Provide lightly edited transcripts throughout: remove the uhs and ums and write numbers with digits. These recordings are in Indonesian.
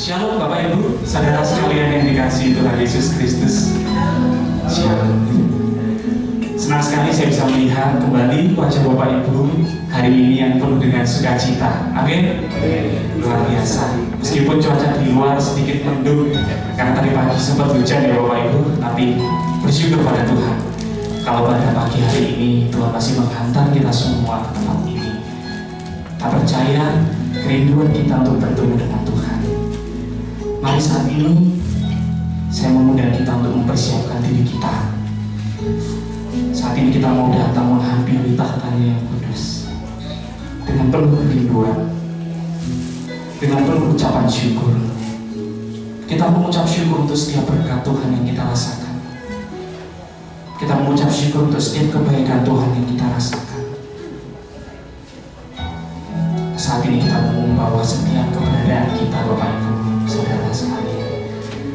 Shalom Bapak Ibu, saudara sekalian yang dikasihi Tuhan Yesus Kristus. Shalom. Senang sekali saya bisa melihat kembali wajah Bapak Ibu hari ini yang penuh dengan sukacita. Amin. Luar biasa. Meskipun cuaca di luar sedikit mendung karena tadi pagi sempat hujan ya Bapak Ibu, tapi bersyukur pada Tuhan. Kalau pada pagi hari ini Tuhan masih menghantar kita semua ke tempat ini. Tak percaya kerinduan kita untuk bertemu dengan Tuhan. Mari saat ini saya mengundang kita untuk mempersiapkan diri kita. Saat ini kita mau datang menghampiri tahtanya yang kudus dengan penuh kerinduan, dengan penuh ucapan syukur. Kita mengucap syukur untuk setiap berkat Tuhan yang kita rasakan. Kita mengucap syukur untuk setiap kebaikan Tuhan yang kita rasakan. Saat ini kita mau membawa setiap keberadaan kita, Bapak Ibu, saudara sekalian.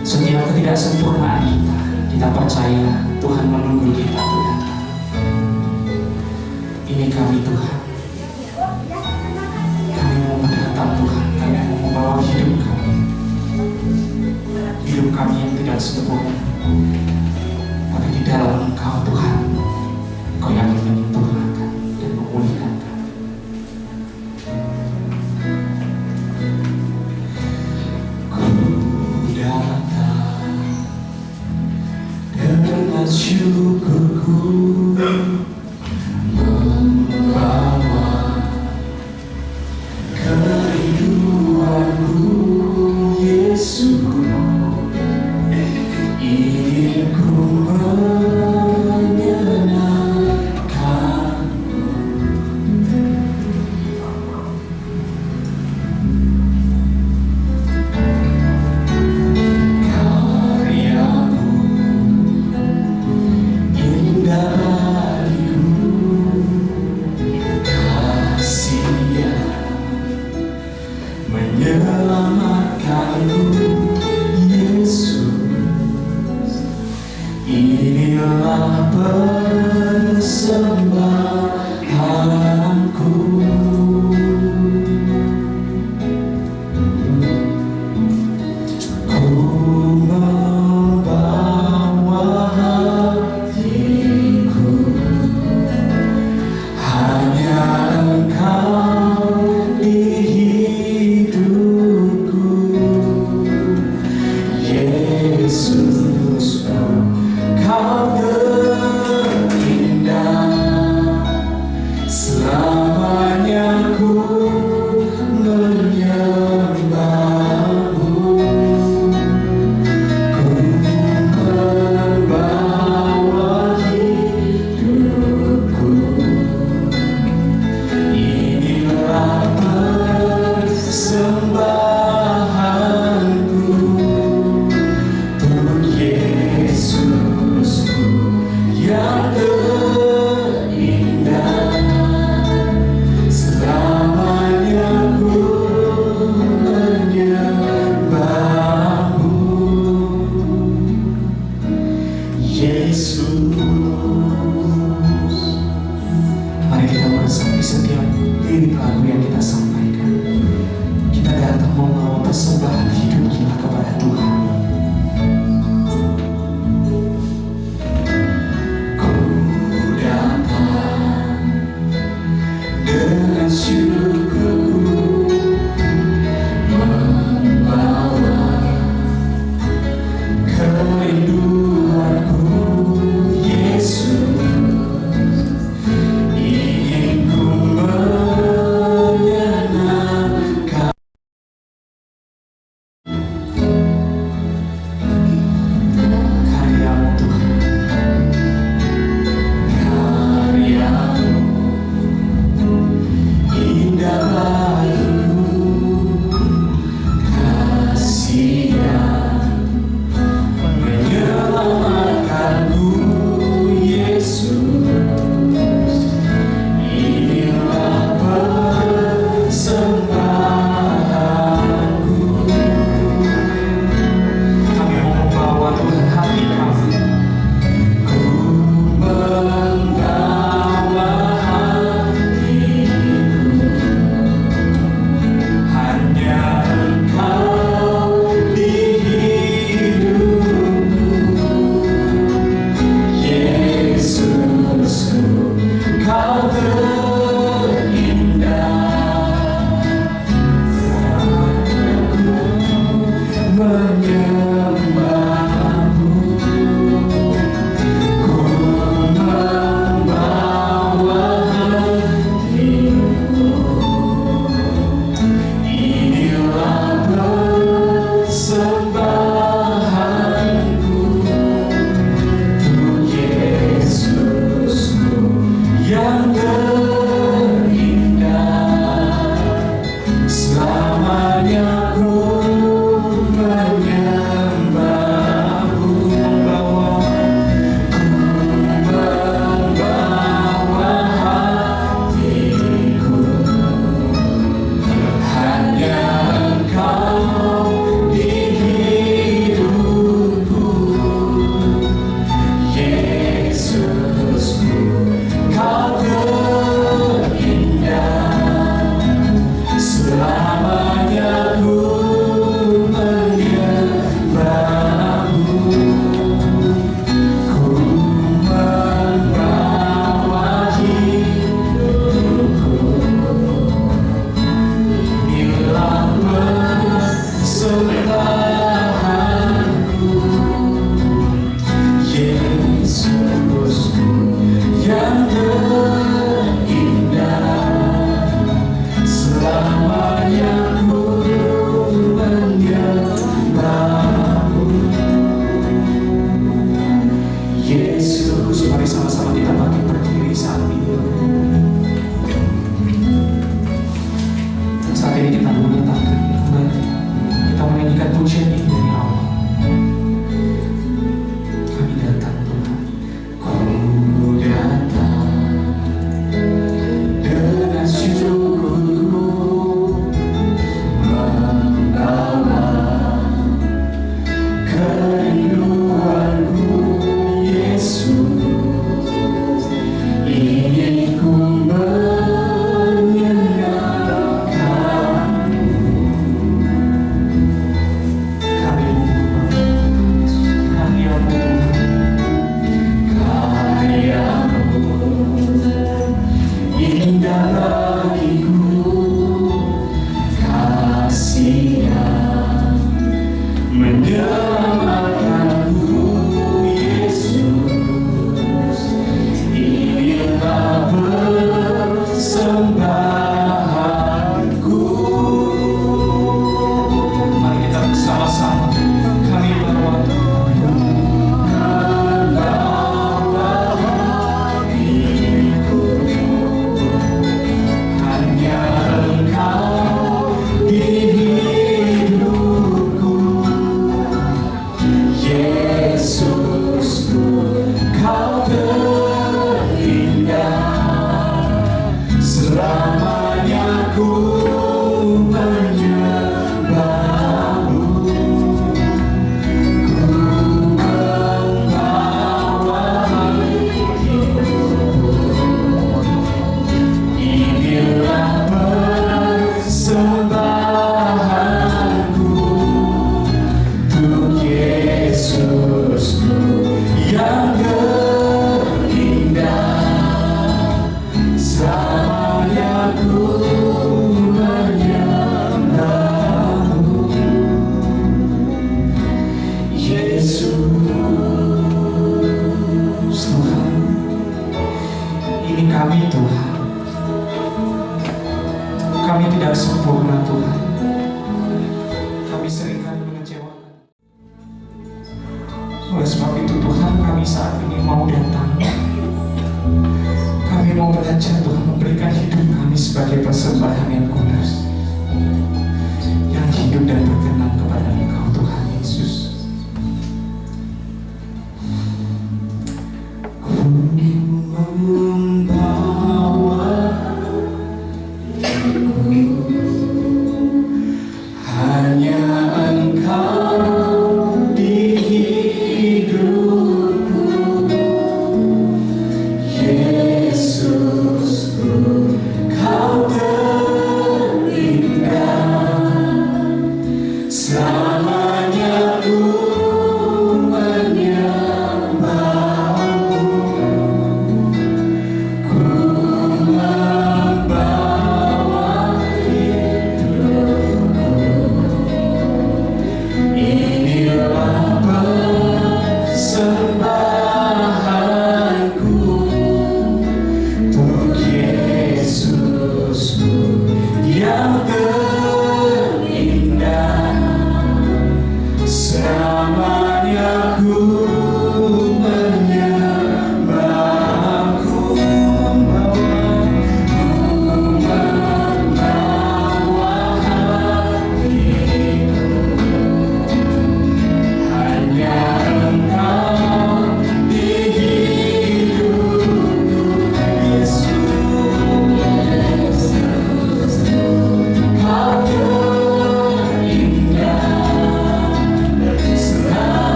Setiap ketidaksempurnaan kita percaya Tuhan menunggu kita untuk datang. Ini kami Tuhan. Kami mau datang Tuhan. Kami mau membawa hidup kami. Hidup kami yang tidak sempurna. Tapi di dalam Engkau Tuhan, Engkau yang menyempurnakan dan memulihkan kami. Dengan syukurku membawa kerinduanku, Yesus, inginku menyenangkanmu. Menyelamatkanku, Yesus, inilah persembahanku. Ku membawa hatiku, hanya Engkau di hidupku, Yesus, Kau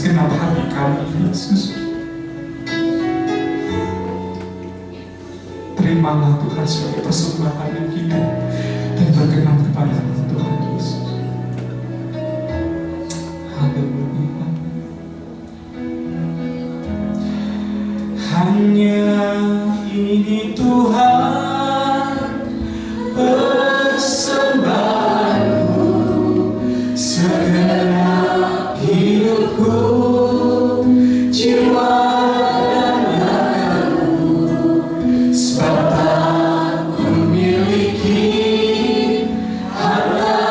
segenap hati kami, Yesus. Terimalah Tuhan sebagai persembahan yang hidup dan berkenan kepada-Mu, Tuhan Yesus. Haleluya. Hanya ini Tuhan persembahanku, segenap hidupku, jiwa dan ragaku, sebab tak ku miliki harta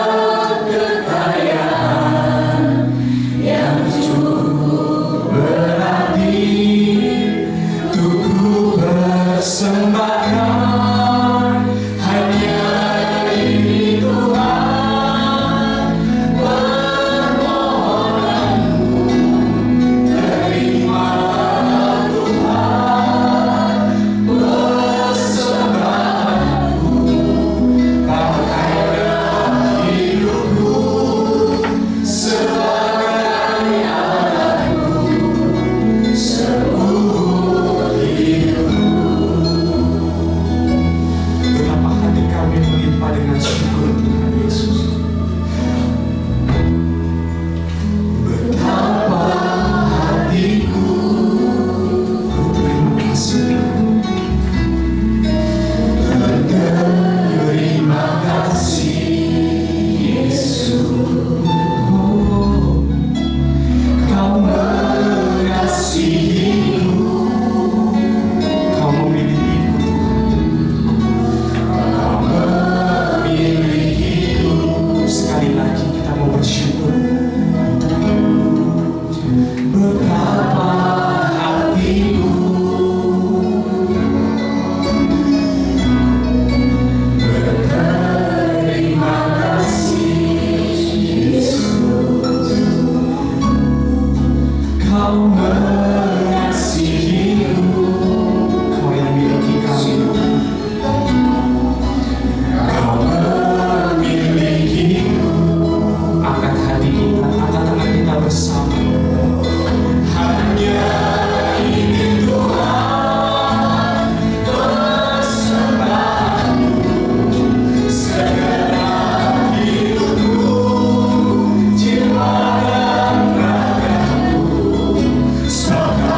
kekayaan yang cukup berarti untuk ku persembahkan. Hanya ini Tuhan permohonanku, terimalah Tuhan persembahanku, pakailah hidupku sebagai alatku, seluruh hidupku. Betapa hati kami melimpah dengan syukur, Tuhan Yesus. Betapa hatiku berterima kasih, berterima kasih, Yesus. Oh, Kau mengasihiku, Kau memilikiku, Kau memilikiku. Sekali lagi kita mau bersyukur. Betapa hatiku berterima kasih, Yesus. Kau mengasihiku, Kau yang miliki kami, Kau memilikiku. Angkat hati kita, angkat tangan kita bersama. Hanya ini Tuhan persembahanku, segenap hidupku, jiwa dan ragaku, sebab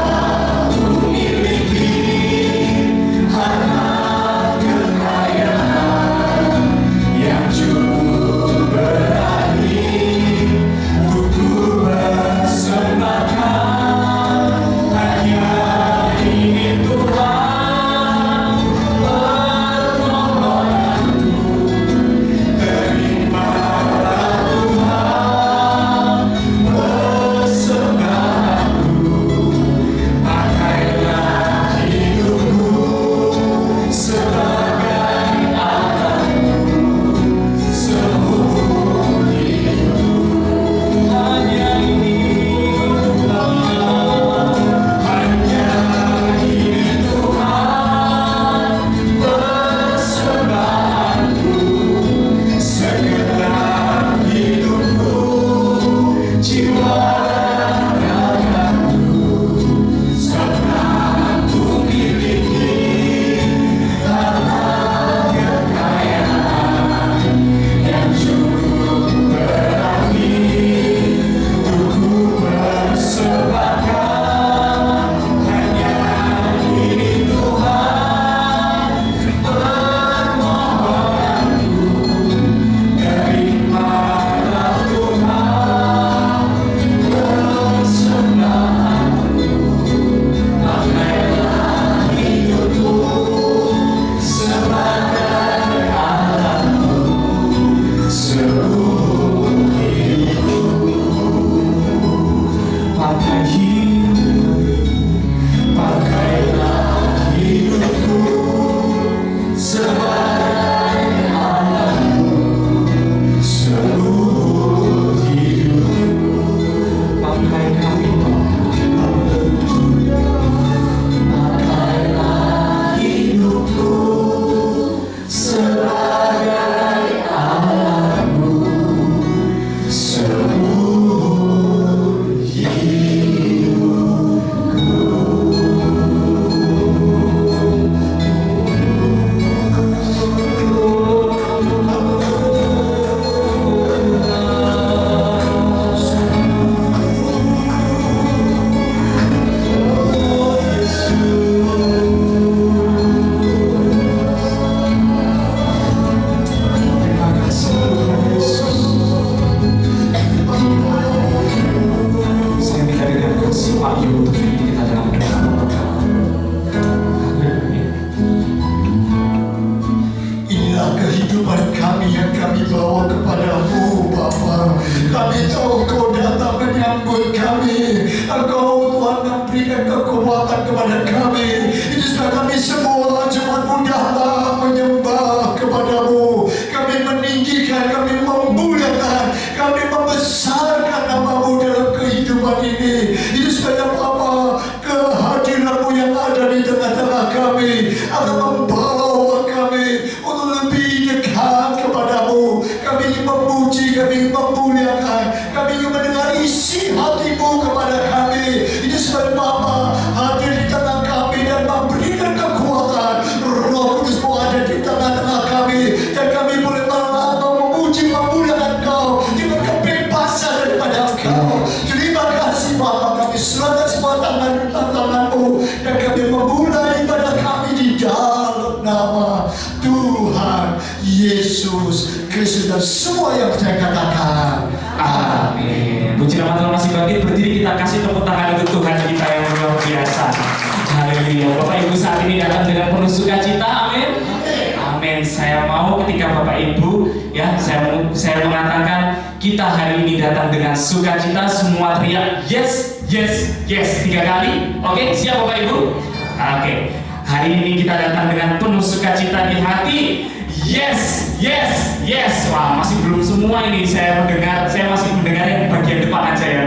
Bapak Ibu untuk kita dalam doa. Inilah kehidupan kami yang kami bawa kepadamu, Bapa. Kami tahu Kau datang menyambut kami. Engkau Tuhan memberikan kekuatan kepada kami. Itu sebab kami semua cuma mudahlah menyembah kepadamu. Kami meninggikan, kami memuliakan, kami membesarkan nama-Mu dalam kehidupan ini. Itu sebab Bapa, kehadiran-Mu yang ada di tengah-tengah kami akan membawa kami untuk lebih dekat kepadamu. Kami ingin memuji, kami ingin memuliakan, kami ingin mendengar isi hati-Mu kepada kami. Itu sebab Bapa hadir di tengah kami dan memberikan kekuatan. Roh Kudus-Mu ada di tengah-tengah kami dan kami boleh memuji, memuliakan Kau dengan kebebasan daripada Engkau. Terima kasih Bapa, kami serahkan semua tangan-Mu dan kami memulai ibadah kami di dalam nama Tuhan Yesus Kristus, dan semua yang saya katakan Amin. Puji nama Tuhan. Masih bangkit berdiri, kita kasih tepuk tangan untuk Tuhan kita yang luar biasa. Haleluya. Bapak Ibu saat ini datang dengan penuh sukacita. Amin. Amin. Saya mau ketika Bapak Ibu ya, saya mengatakan kita hari ini datang dengan sukacita, semua teriak yes, yes, yes 3 kali. Oke, siap Bapak Ibu? Oke. Hari ini kita datang dengan penuh sukacita di hati. Yes, yes, yes. Wah, masih belum semua ini saya masih mendengar yang bagian depan aja ya.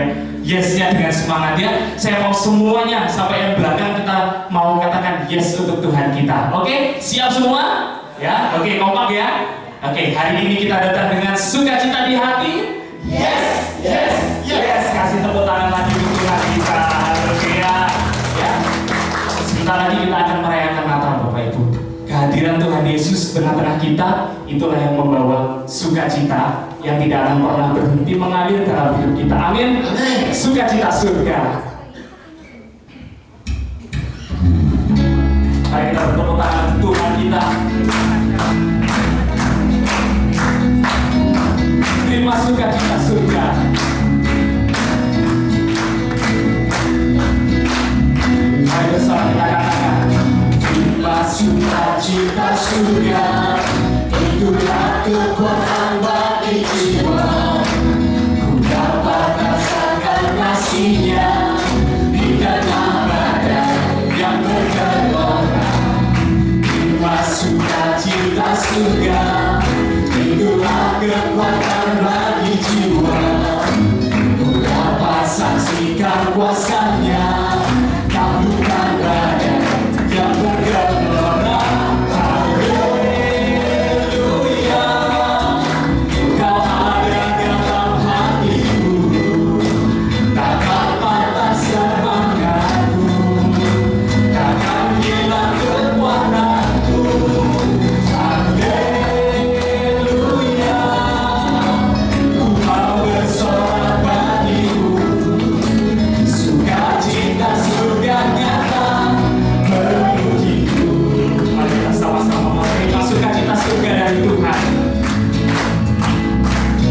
Yes-nya dengan semangatnya. Saya mau semuanya sampai yang belakang kita mau katakan yes untuk Tuhan kita. Oke, siap semua? Ya, oke, kompak ya. Oke, hari ini kita datang dengan sukacita di hati. Yes, yes, yes. Kasih tepuk tangan lagi untuk Tuhan kita. Haleluya. Ya. Sebentar lagi kita akan merayakan Natal, Bapak Ibu. Kehadiran Tuhan Yesus tengah-tengah kita, itulah yang membawa sukacita yang tidak akan pernah berhenti mengalir dalam hidup kita. Amin. Sukacita surga. Mari kita bertepuk tangan Tuhan kita. Terima sukacita surga. Mari bersama kita katakan. Terima sukacita surga, itulah kekuatan bagi jiwa. Ku dapat rasakan kasih-Nya di tengah badai yang bergelora. Terima sukacita surga, itulah kekuatan bagi jiwa. Ku dapat saksikan kuasa-Nya, taklukkan badai yang bergelora. Haleluya, Kau ada dalam hatiku, takkan patah semangatku, takkan hilang kekuatanku. Haleluya, ku mau bersorak bagimu, sukacita surga nyata menuhiku. Mari kita sama-sama menerima sukacita surga dari Tuhan.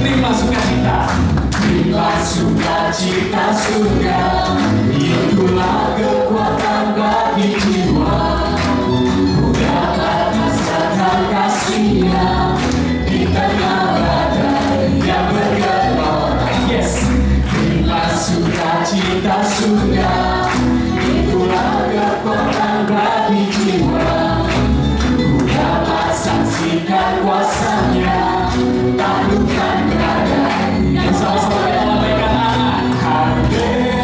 Terima sukacita. Terima sukacita surga, itulah kekuatan bagi jiwa. Ku dapat rasakan kasih-Nya di tengah badai yang bergelora. Yes. Terima sukacita surga, itulah kekuatan bagi jiwa. Ku dapat saksikan kuasa-Nya, taklukkan badai. Yang sama-sama kita lambaikan tangan. Haleluya.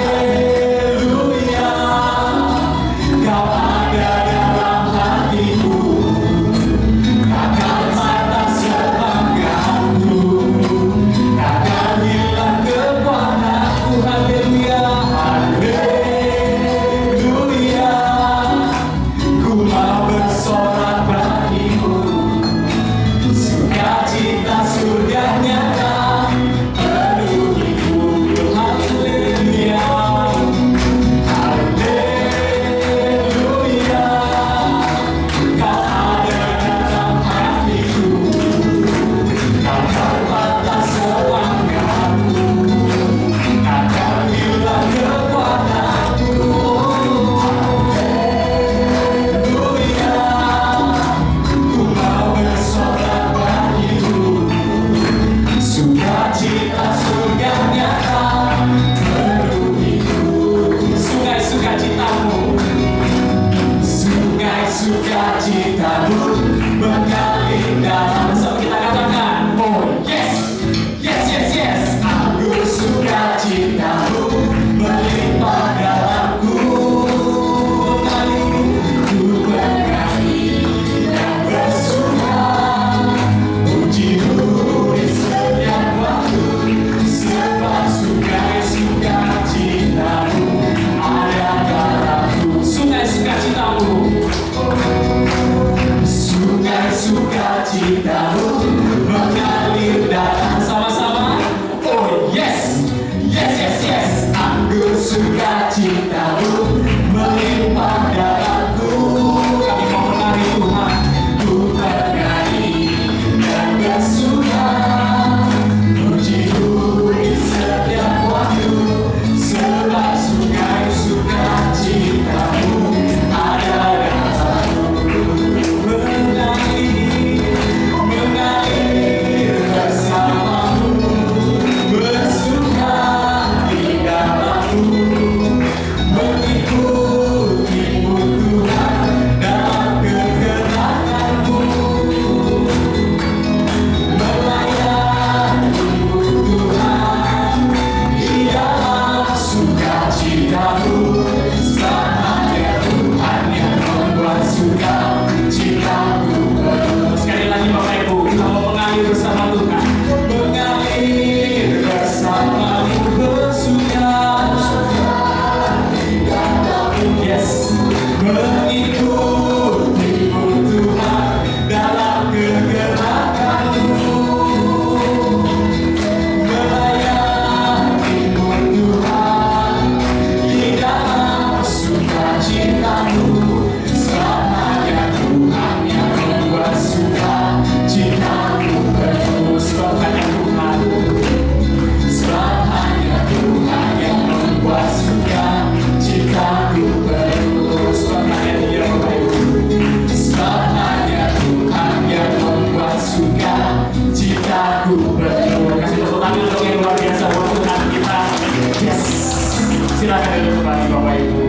Silakan duduk kembali Bapak Ibu.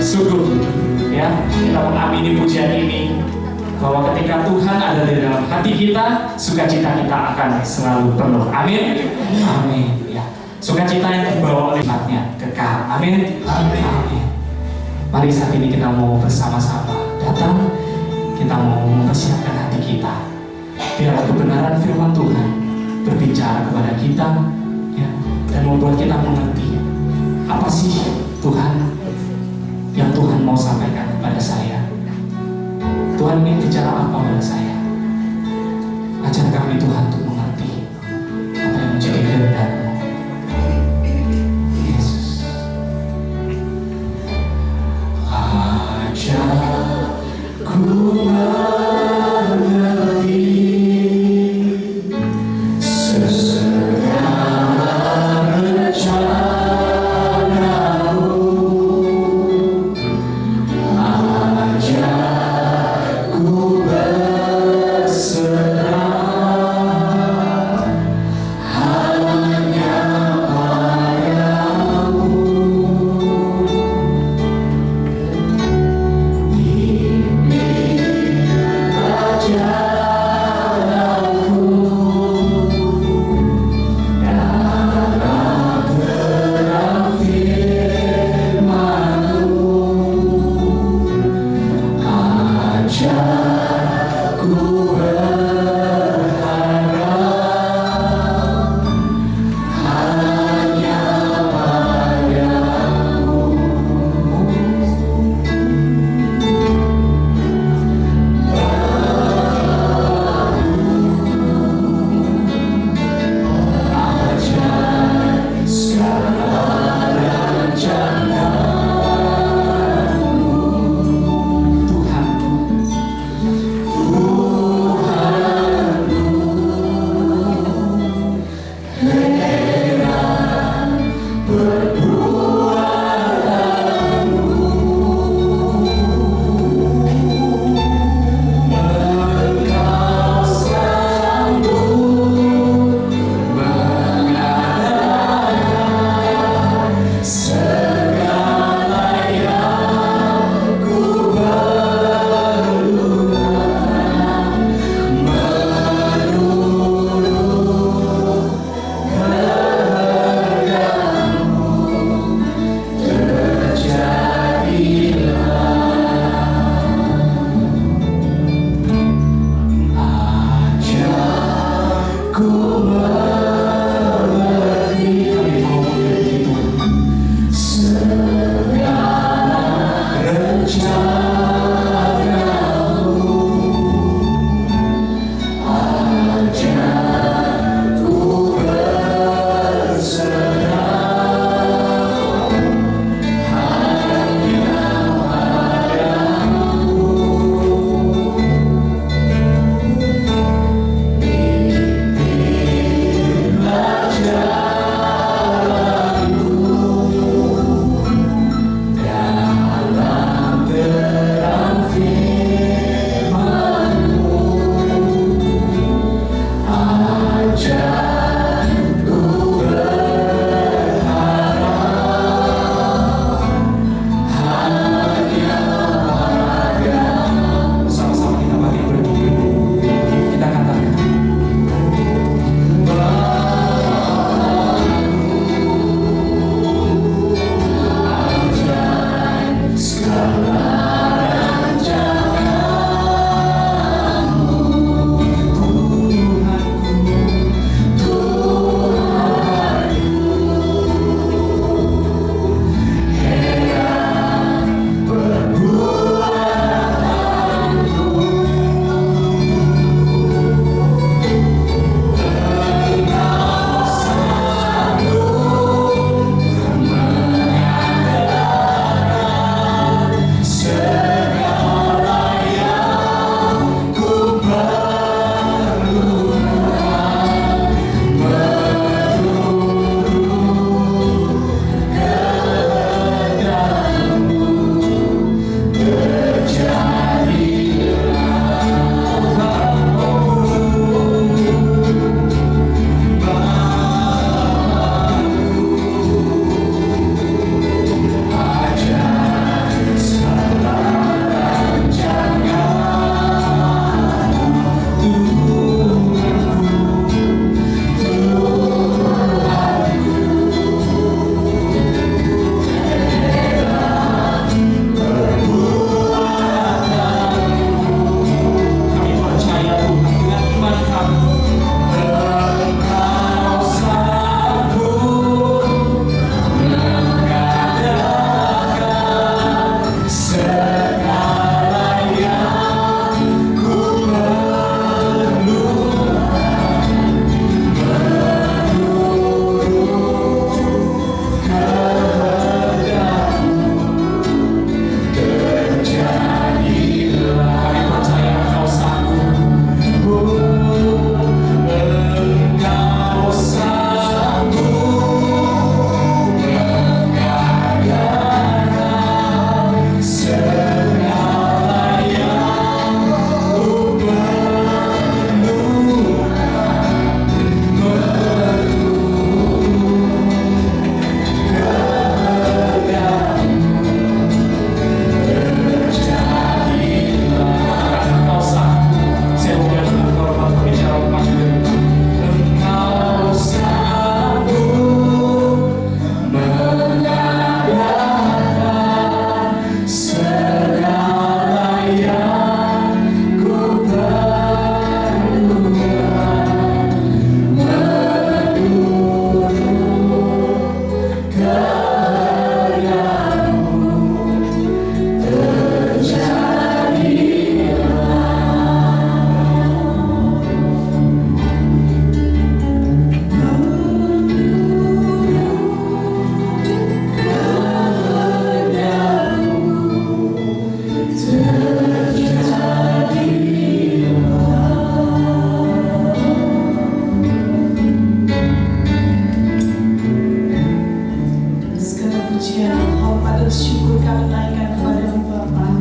Sungguh ya, kita mengamini pujian ini bahwa ketika Tuhan ada di dalam hati kita, sukacita kita akan selalu penuh. Amin. Amin. Ya. Sukacita yang dibawa oleh sifatnya kekal. Amin. Amin. Mari saat ini kita mau bersama-sama datang, kita mau mempersiapkan hati kita. Biarlah kebenaran firman Tuhan berbicara kepada kita, ya, dan membuat kita mengerti apa sih Tuhan yang Tuhan mau sampaikan kepada saya. Tuhan ingin bicara apa pada saya? Ajar kami Tuhan untuk mengerti apa yang menjadi kehendak-Mu. Yesus. Ajarku mengerti segala rencana pujian, hormat dan syukur kami naikkan kepada-Mu Bapa.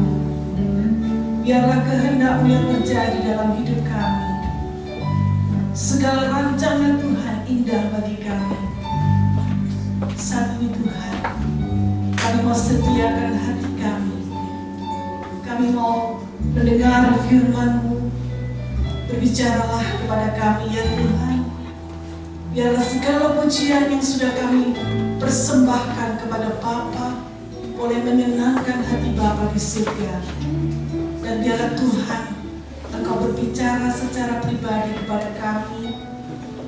Biarlah kehendak-Mu yang terjadi dalam hidup kami. Segala rancangan Tuhan indah bagi kami. Saat ini Tuhan, kami mau sediakan hati kami. Kami mau mendengar firman-Mu. Berbicaralah kepada kami ya Tuhan. Biarlah segala pujian yang sudah kami persembahkan kepada Bapa boleh menyenangkan hati Bapa di surga. Dan biarlah Tuhan, Engkau berbicara secara pribadi kepada kami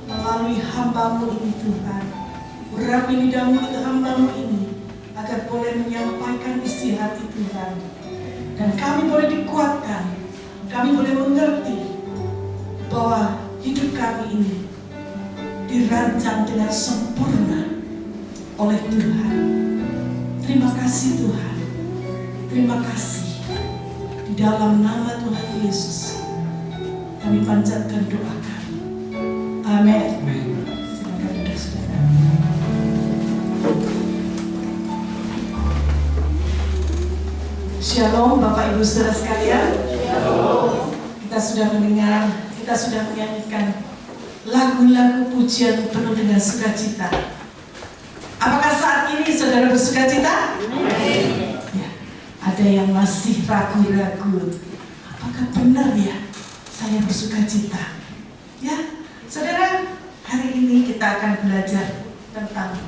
melalui hamba-Mu ini Tuhan. Urapi lidahmu hamba-Mu ini agar boleh menyampaikan isi hati Tuhan. Dan kami boleh dikuatkan, kami boleh mengerti bahwa hidup kami ini dirancang dengan sempurna oleh Tuhan. Terima kasih Tuhan. Terima kasih. Di dalam nama Tuhan Yesus kami panjatkan doa kami. Amin. Silakan saudara. Shalom Bapak Ibu Saudara sekalian. Kita sudah mendengar, kita sudah menyanyikan lagu-lagu pujian penuh dengan sukacita. Apakah saat ini saudara bersukacita? Ya, ada yang masih ragu-ragu. Apakah benar ya saya bersukacita? Ya, saudara, hari ini kita akan belajar tentang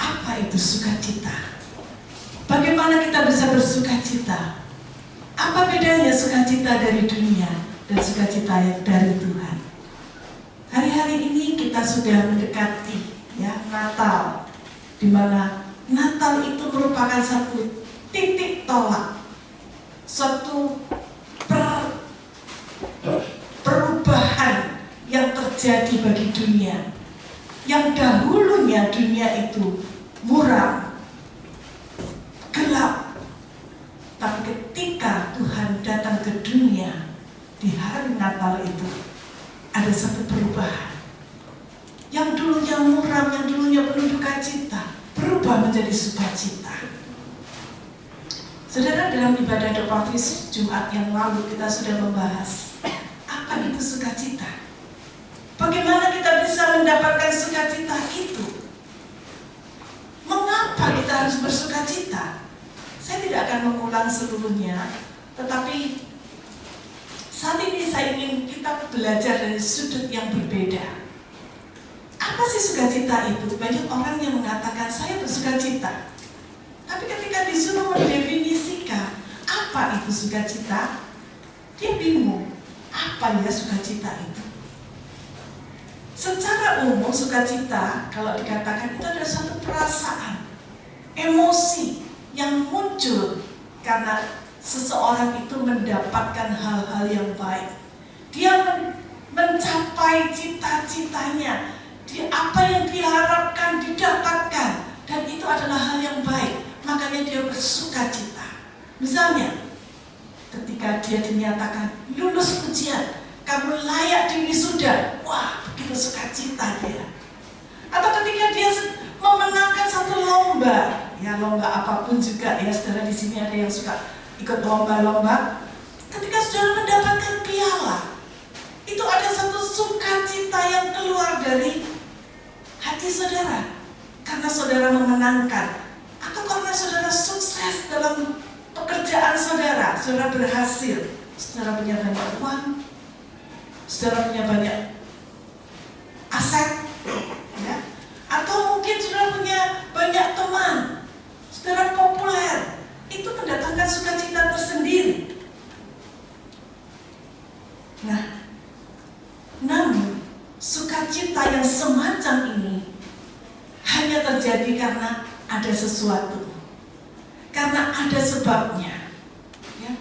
apa itu sukacita. Bagaimana kita bisa bersukacita? Apa bedanya sukacita dari dunia dan sukacita dari Tuhan? Hari-hari ini kita sudah mendekati ya Natal, di mana Natal itu merupakan satu titik tolak, suatu perubahan yang terjadi bagi dunia. Yang dahulunya dunia itu muram, gelap, tapi ketika Tuhan datang ke dunia di hari Natal itu, ada satu perubahan. Yang dulunya muram, yang dulunya penuh duka cita, berubah menjadi sukacita. Saudara, dalam ibadah doa Kristus Jumat yang lalu kita sudah membahas apa itu sukacita. Bagaimana kita bisa mendapatkan sukacita itu? Mengapa kita harus bersukacita? Saya tidak akan mengulang seluruhnya, tetapi saat ini saya ingin kita belajar dari sudut yang berbeda. Apa sih sukacita itu? Banyak orang yang mengatakan saya bersukacita. Tapi ketika disuruh mendefinisikan apa itu sukacita, dia bingung. Apa ya sukacita itu? Secara umum sukacita kalau dikatakan itu adalah suatu perasaan, emosi yang muncul karena seseorang itu mendapatkan hal-hal yang baik. Dia mencapai cita-citanya, apa yang diharapkan didapatkan, dan itu adalah hal yang baik. Makanya dia bersukacita. Misalnya, ketika dia dinyatakan lulus ujian, kamu layak diwisuda, wah begitu sukacita dia. Atau ketika dia memenangkan satu lomba, ya lomba apapun juga ya, saudara di sini ada yang suka ikut lomba-lomba. Ketika saudara mendapatkan piala, itu ada satu sukacita yang keluar dari hati saudara karena saudara memenangkan, atau karena saudara sukses dalam pekerjaan saudara, saudara berhasil, saudara punya banyak uang, saudara punya banyak aset, ya. Atau mungkin saudara punya banyak teman, saudara populer. Itu mendatangkan sukacita tersendiri. Nah, namun sukacita yang semacam ini hanya terjadi karena ada sesuatu, karena ada sebabnya. Ya.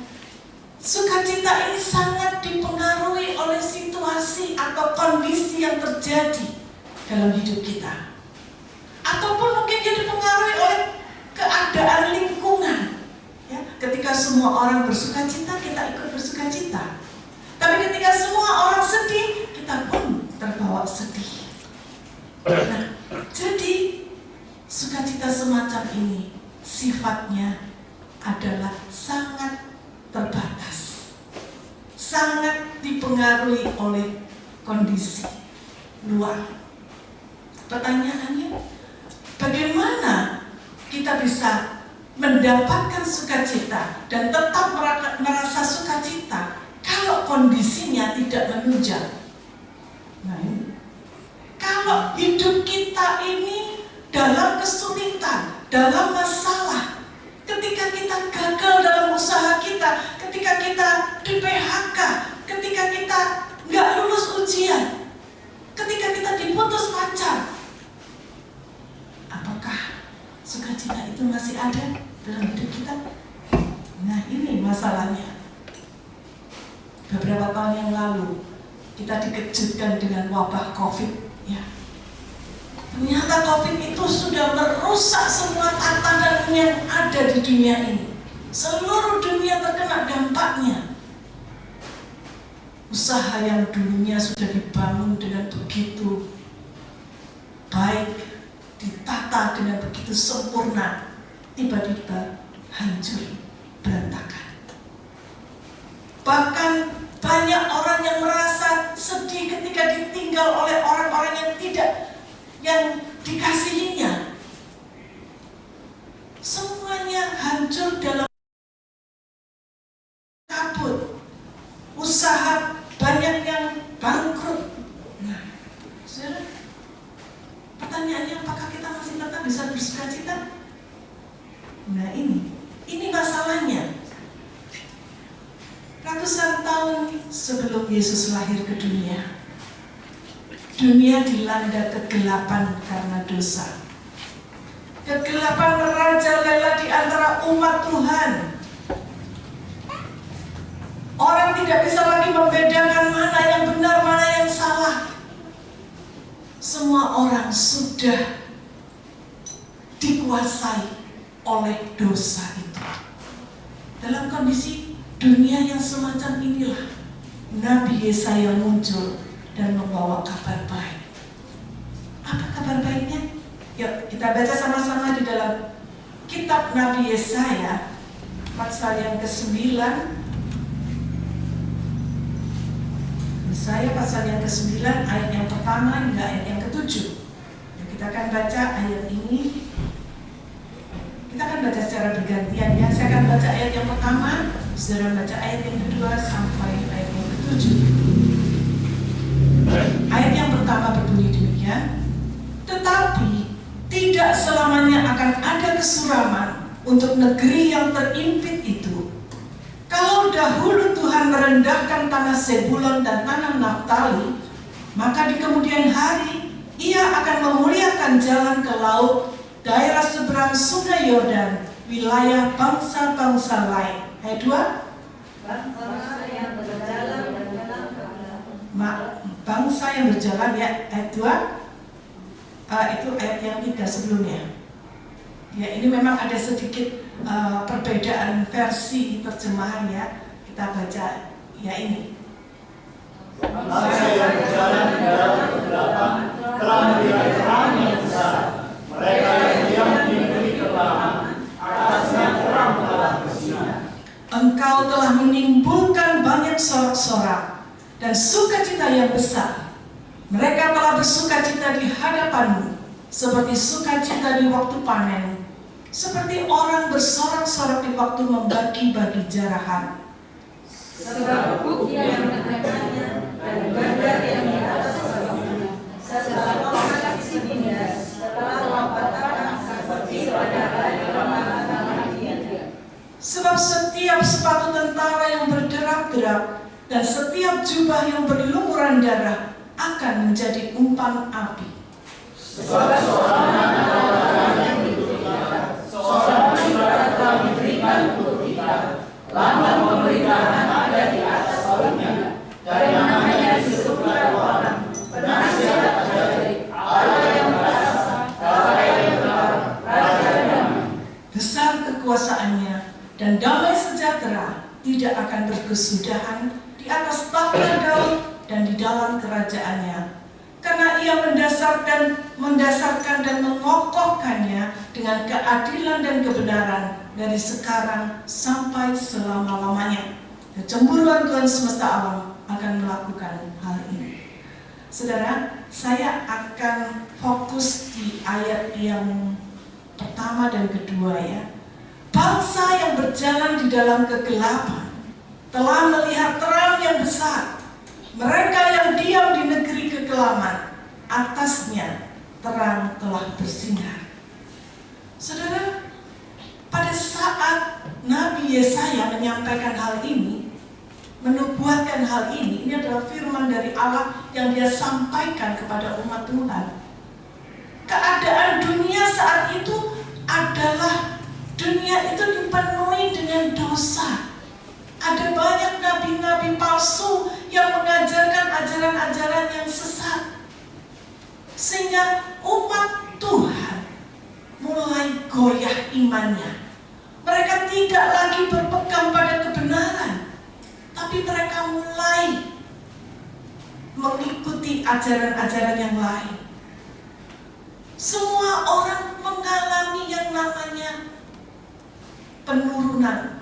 Sukacita ini sangat dipengaruhi oleh situasi atau kondisi yang terjadi dalam hidup kita, ataupun mungkin dia dipengaruhi oleh keadaan lingkungan. Ya, ketika semua orang bersukacita, kita ikut bersukacita. Tapi ketika semua orang sedih, kita pun terbawa sedih. Nah, jadi sukacita semacam ini sifatnya adalah sangat terbatas, sangat dipengaruhi oleh kondisi luar. Pertanyaannya, bagaimana kita bisa mendapatkan sukacita dan tetap merasa sukacita kalau kondisinya tidak menunjang? Nah, kalau hidup kita ini dalam kesulitan, dalam masalah, ketika kita gagal dalam usaha kita, ketika kita di PHK, ketika kita nggak lulus ujian, ketika kita diputus pacar, apakah sukacita itu masih ada dalam hidup kita? Nah, ini masalahnya. Beberapa tahun yang lalu kita dikejutkan dengan wabah COVID, ya. Ternyata COVID itu sudah merusak semua tatanan yang ada di dunia ini. Seluruh dunia terkena dampaknya. Usaha yang dulunya sudah dibangun dengan begitu baik, ditata dengan begitu sempurna, tiba-tiba hancur, berantakan. Bahkan banyak orang yang merasa sedih ketika ditinggal oleh orang-orang yang dikasihinya. Semuanya hancur dalam kabut. Usaha banyak yang bangkrut. Nah, saudara, pertanyaannya, apakah kita masih tetap bisa bersukacita? Nah, ini masalahnya. Ratusan tahun sebelum Yesus lahir ke dunia, dunia dilanda kegelapan karena dosa. Kegelapan merajalela di antara umat Tuhan. Orang tidak bisa lagi membedakan mana yang benar, mana yang salah. Semua orang sudah dikuasai oleh dosa itu. Dalam kondisi dunia yang semacam inilah Nabi Yesaya muncul dan membawa kabar baik. Apa kabar baiknya? Yuk kita baca sama-sama di dalam kitab Nabi Yesaya pasal yang ke-9. Yesaya pasal yang ke-9 ayat yang pertama hingga ayat yang ke-7. Kita akan baca ayat ini. Kita akan baca secara bergantian, ya. Saya akan baca ayat yang pertama, saudara baca ayat yang kedua sampai ayat yang ke-7. Ayat yang pertama berbunyi demikian. Tetapi tidak selamanya akan ada kesuraman untuk negeri yang terimpit itu. Kalau dahulu Tuhan merendahkan tanah Zebulon dan tanah Naftali, maka di kemudian hari Ia akan memuliakan jalan ke laut, daerah seberang sungai Yordan, wilayah bangsa-bangsa lain. Ayat 2. Bangsa yang berjalan bangsa yang berjalan, ya. Ayat 2. Itu ayat yang 3 sebelumnya. Ya, ini memang ada sedikit perbedaan versi terjemahan, ya. Kita baca ya ini. Bangsa yang berjalan di dalam kegelapan telah melihat terang yang besar. Mereka yang diam di negeri kegelapan, atasnya terang telah bersinar. Engkau telah menimbulkan banyak sorak-sorak dan sukacita yang besar. Mereka telah bersukacita di hadapanmu, seperti sukacita di waktu panen, seperti orang bersorak-sorak di waktu membagi-bagi jarahan. Sebab bukti yang menekannya dan bandar yang di atas sebabnya, setelah orang singgah, setelah lompat tanah seperti pada hari pertama dia. Sebab setiap sepatu tentara yang berderap-derap dan setiap jubah yang berlumuran darah akan menjadi umpan api. Sebab seorang orang yang diberikan, seorang telah diberikan untuk kita, lambang pemerintahan ada di atas bahunya, dan namanya disebut orang, penasihat ajaib, Allah yang perkasa, Allah yang benar, Raja damai. Besar kekuasaannya dan damai sejahtera tidak akan berkesudahan di atas tahta Daud dan di dalam kerajaannya, karena ia mendasarkan dan mengokohkannya dengan keadilan dan kebenaran dari sekarang sampai selama-lamanya. Kecemburuan Tuhan semesta alam akan melakukan hal ini. Saudara, saya akan fokus di ayat yang pertama dan kedua ya. Bangsa yang berjalan di dalam kegelapan telah melihat terang yang besar. Mereka yang diam di negeri kekelaman, atasnya terang telah bersinar. Saudara, pada saat Nabi Yesaya menyampaikan hal ini, menubuatkan hal ini adalah firman dari Allah yang dia sampaikan kepada umat Tuhan. Keadaan dunia saat itu adalah dunia itu dipenuhi dengan dosa. Ada banyak nabi-nabi palsu yang mengajarkan ajaran-ajaran yang sesat. Sehingga umat Tuhan mulai goyah imannya. Mereka tidak lagi berpegang pada kebenaran, tapi mereka mulai mengikuti ajaran-ajaran yang lain. Semua orang mengalami yang namanya penurunan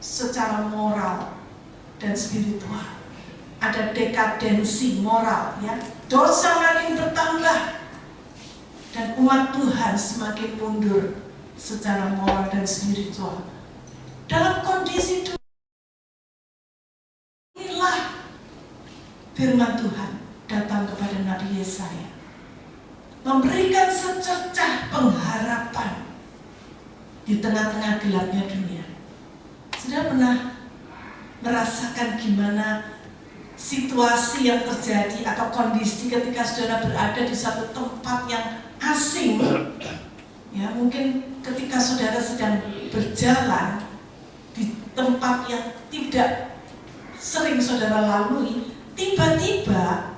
secara moral dan spiritual. Ada dekadensi moral ya. Dosa makin bertambah dan umat Tuhan semakin mundur secara moral dan spiritual. Dalam kondisi inilah firman Tuhan datang kepada Nabi Yesaya, memberikan secercah pengharapan di tengah-tengah gelapnya dunia. Sudah pernah merasakan gimana situasi yang terjadi atau kondisi ketika saudara berada di satu tempat yang asing? Ya, mungkin ketika saudara sedang berjalan di tempat yang tidak sering saudara lalui, tiba-tiba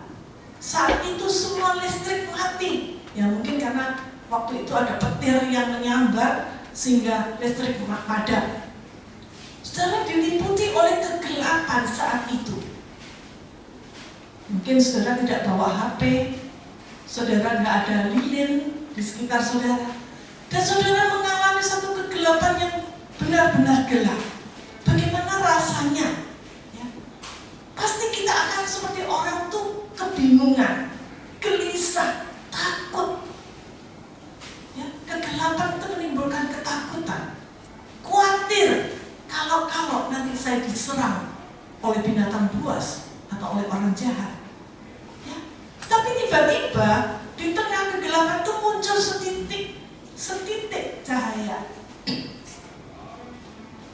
saat itu semua listrik mati. Ya, mungkin karena waktu itu ada petir yang menyambar sehingga listrik padam. Saudara diliputi oleh kegelapan saat itu. Mungkin saudara tidak bawa HP, saudara nggak ada lilin di sekitar saudara, dan saudara mengalami satu kegelapan yang benar-benar gelap. Bagaimana rasanya? Ya, pasti kita akan seperti orang tuh kebingungan, gelisah, takut. Ya, kegelapan itu menimbulkan ketakutan, khawatir. Kalau nanti saya diserang oleh binatang buas atau oleh orang jahat, ya. Tapi tiba-tiba di tengah kegelapan itu muncul setitik cahaya,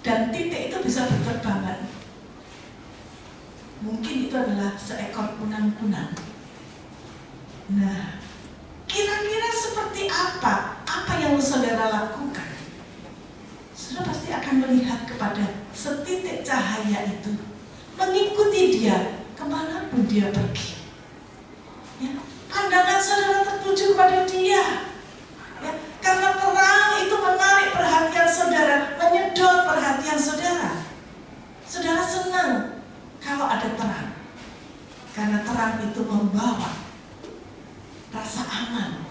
dan titik itu bisa berterbangan. Mungkin itu adalah seekor kunang-kunang. Nah, kira-kira seperti apa yang saudara lakukan? Saudara pasti akan melihat kepada setitik cahaya itu, mengikuti dia kemanapun dia pergi. Ya, pandangan saudara tertuju kepada dia. Ya, karena terang itu menarik perhatian saudara, menyedot perhatian saudara. Saudara senang kalau ada terang, karena terang itu membawa rasa aman,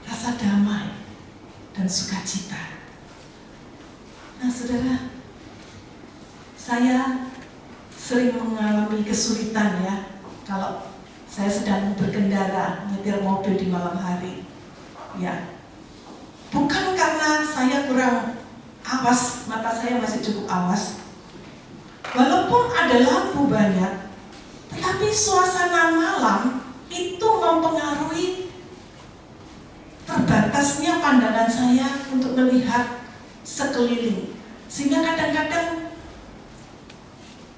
rasa damai, dan sukacita. Nah, saudara, saya sering mengalami kesulitan ya kalau saya sedang berkendara, nyetir mobil di malam hari. Ya, bukan karena saya kurang awas, mata saya masih cukup awas. Walaupun ada lampu banyak, tetapi suasana malam itu mempengaruhi terbatasnya pandangan saya untuk melihat sekeliling, sehingga kadang-kadang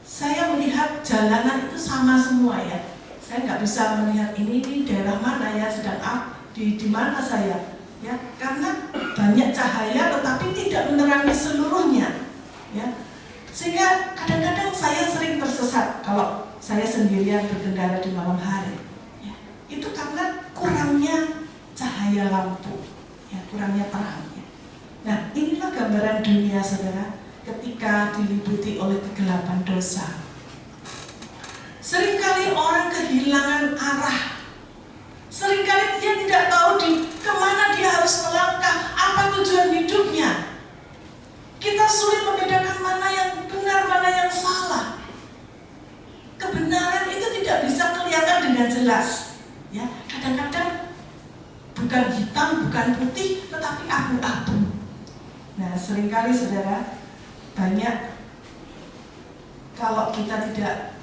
saya melihat jalanan itu sama semua ya. Saya nggak bisa melihat ini daerah mana ya, sedang di mana saya ya, karena banyak cahaya tetapi tidak menerangi seluruhnya ya. Sehingga kadang-kadang saya sering tersesat kalau saya sendirian berkendara di malam hari ya. Itu karena kurangnya cahaya lampu ya, kurangnya terang. Nah, inilah gambaran dunia saudara ketika diliputi oleh kegelapan dosa. Seringkali orang kehilangan arah Seringkali dia tidak tahu kemana dia harus melangkah, apa tujuan hidupnya. Kita sulit membedakan mana yang benar, mana yang salah. Kebenaran itu tidak bisa kelihatan dengan jelas. Ya, kadang-kadang bukan hitam, bukan putih, tetapi abu-abu. Nah, seringkali saudara, banyak kalau kita tidak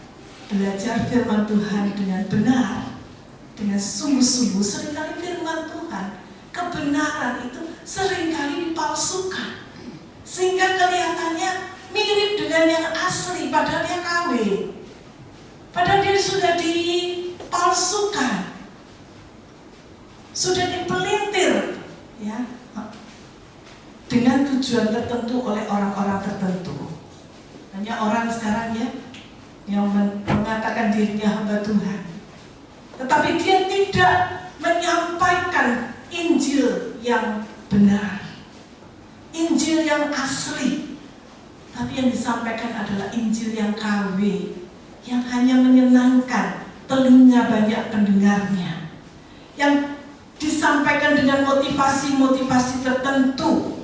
belajar firman Tuhan dengan benar, dengan sungguh-sungguh, seringkali firman Tuhan, kebenaran itu seringkali dipalsukan. Sehingga kelihatannya mirip dengan yang asli, padahal dia KW. Padahal dia sudah dipalsukan, sudah dipelintir, ya, dengan tujuan tertentu oleh orang-orang tertentu. Hanya orang sekarang ya yang mengatakan dirinya hamba Tuhan, tetapi dia tidak menyampaikan Injil yang benar, Injil yang asli. Tapi yang disampaikan adalah Injil yang KW, yang hanya menyenangkan telinga banyak pendengarnya, yang disampaikan dengan motivasi-motivasi tertentu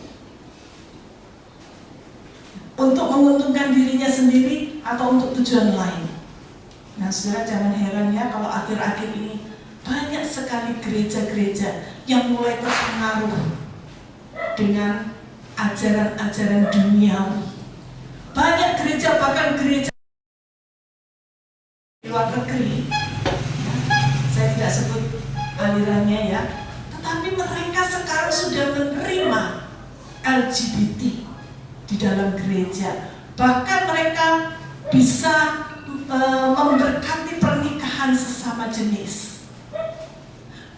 untuk menguntungkan dirinya sendiri atau untuk tujuan lain. Nah, saudara, jangan heran ya kalau akhir-akhir ini banyak sekali gereja-gereja yang mulai terpengaruh dengan ajaran-ajaran duniawi. Banyak gereja, bahkan gereja di luar negeri, saya tidak sebut alirannya ya, tetapi mereka sekarang sudah menerima LGBT di dalam gereja. Bahkan mereka bisa memberkati pernikahan sesama jenis.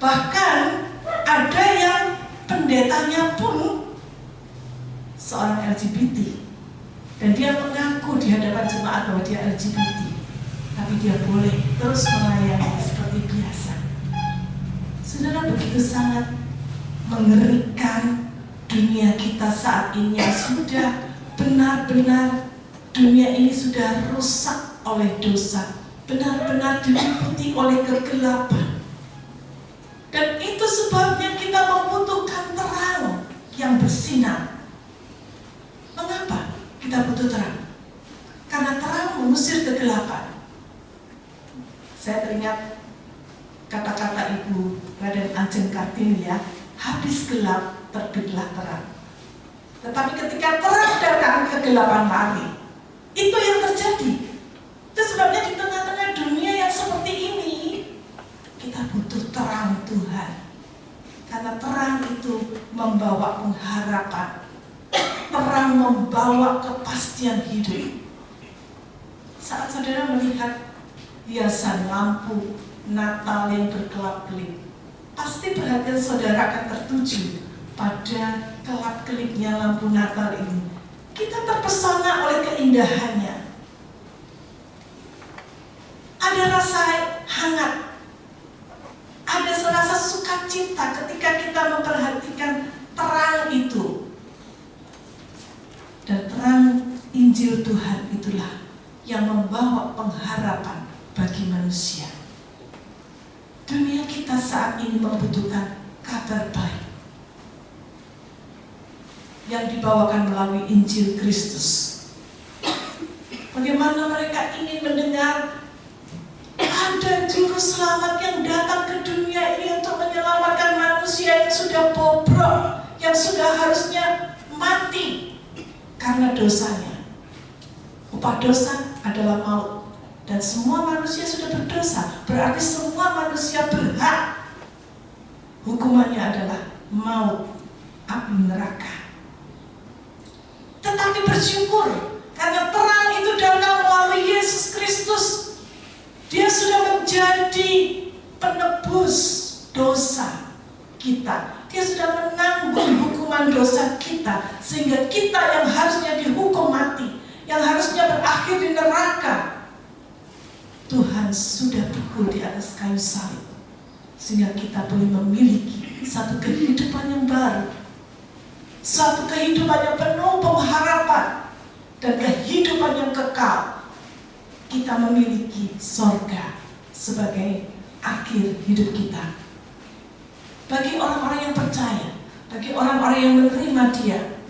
Bahkan ada yang pendetanya pun seorang LGBT, dan dia mengaku di hadapan jemaat bahwa dia LGBT, tapi dia boleh terus melayani seperti biasa. Saudara, begitu sangat mengerikan dunia kita saat ini, yang sudah benar-benar dunia ini sudah rusak oleh dosa, benar-benar diliputi oleh kegelapan. Dan itu sebabnya kita membutuhkan terang yang bersinar. Mengapa kita butuh terang? Karena terang mengusir kegelapan. Saya teringat kata-kata Ibu Raden Ajeng Kartini ya, habis gelap terbitlah terang. Tetapi ketika terang datang, kegelapan lari. Itu yang terjadi. Itu sebabnya di tengah-tengah dunia yang seperti ini, kita butuh terang Tuhan. Karena terang itu membawa pengharapan, terang membawa kepastian hidup. Saat saudara melihat hiasan lampu Natal yang berkelap-kelip, pasti perhatian saudara akan tertuju pada kelap-kelipnya lampu Natal ini. Kita terpesona oleh keindahannya. Ada rasa hangat, ada rasa sukacita ketika kita memperhatikan terang itu. Dan terang Injil Tuhan itulah yang membawa pengharapan bagi manusia. Dunia kita saat ini membutuhkan kabar baik yang dibawakan melalui Injil Kristus. Bagaimana mereka ingin mendengar ada juru selamat yang datang ke dunia ini untuk menyelamatkan manusia yang sudah bobrok, yang sudah harusnya mati karena dosanya. Upah dosa adalah maut, dan semua manusia sudah berdosa, berarti semua manusia berhak. Hukumannya adalah maut, api neraka. Tetapi bersyukur karena terang itu datang melalui Yesus Kristus. Dia sudah menjadi penebus dosa kita. Dia sudah menanggung hukuman dosa kita, sehingga kita yang harusnya dihukum mati, yang harusnya berakhir di neraka, Tuhan sudah pikul di atas kayu salib, sehingga kita boleh memiliki satu kehidupan yang baru, satu kehidupan yang penuh pengharapan, dan kehidupan yang kekal. Kita memiliki sorga sebagai akhir hidup kita. bagi orang-orang yang percaya, bagi orang-orang yang menerima Dia,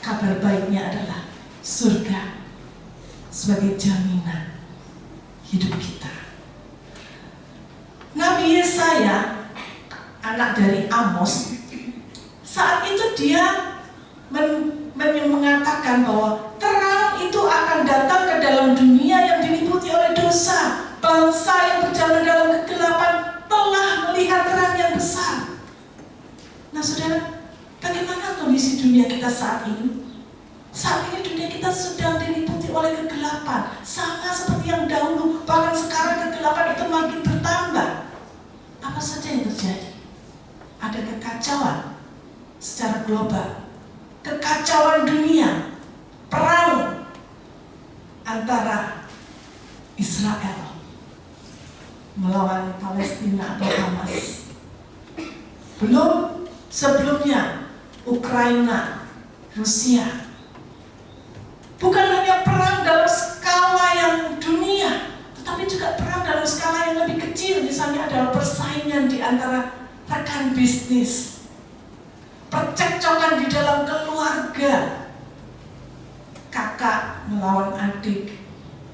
kabar baiknya adalah surga sebagai jaminan hidup kita. Nabi Yesaya, anak dari Amos, saat itu dia mengatakan bahwa terang itu akan datang ke dalam dunia yang diliputi oleh dosa. Bangsa yang berjalan dalam kegelapan telah melihat terang yang besar. Nah saudara, bagaimana kondisi dunia kita saat ini? Saat ini dunia kita sedang diliputi oleh kegelapan, sama seperti yang dahulu. Bahkan sekarang kegelapan itu makin bertambah. Apa saja yang terjadi? Ada kekacauan secara global, kekacauan dunia, perang antara Israel melawan Palestina atau Hamas. Belum sebelumnya Ukraina, Rusia. Bukan hanya perang dalam skala yang dunia, tetapi juga perang dalam skala yang lebih kecil. Misalnya adalah persaingan di antara rekan bisnis, percekcokan di dalam keluarga, kakak melawan adik,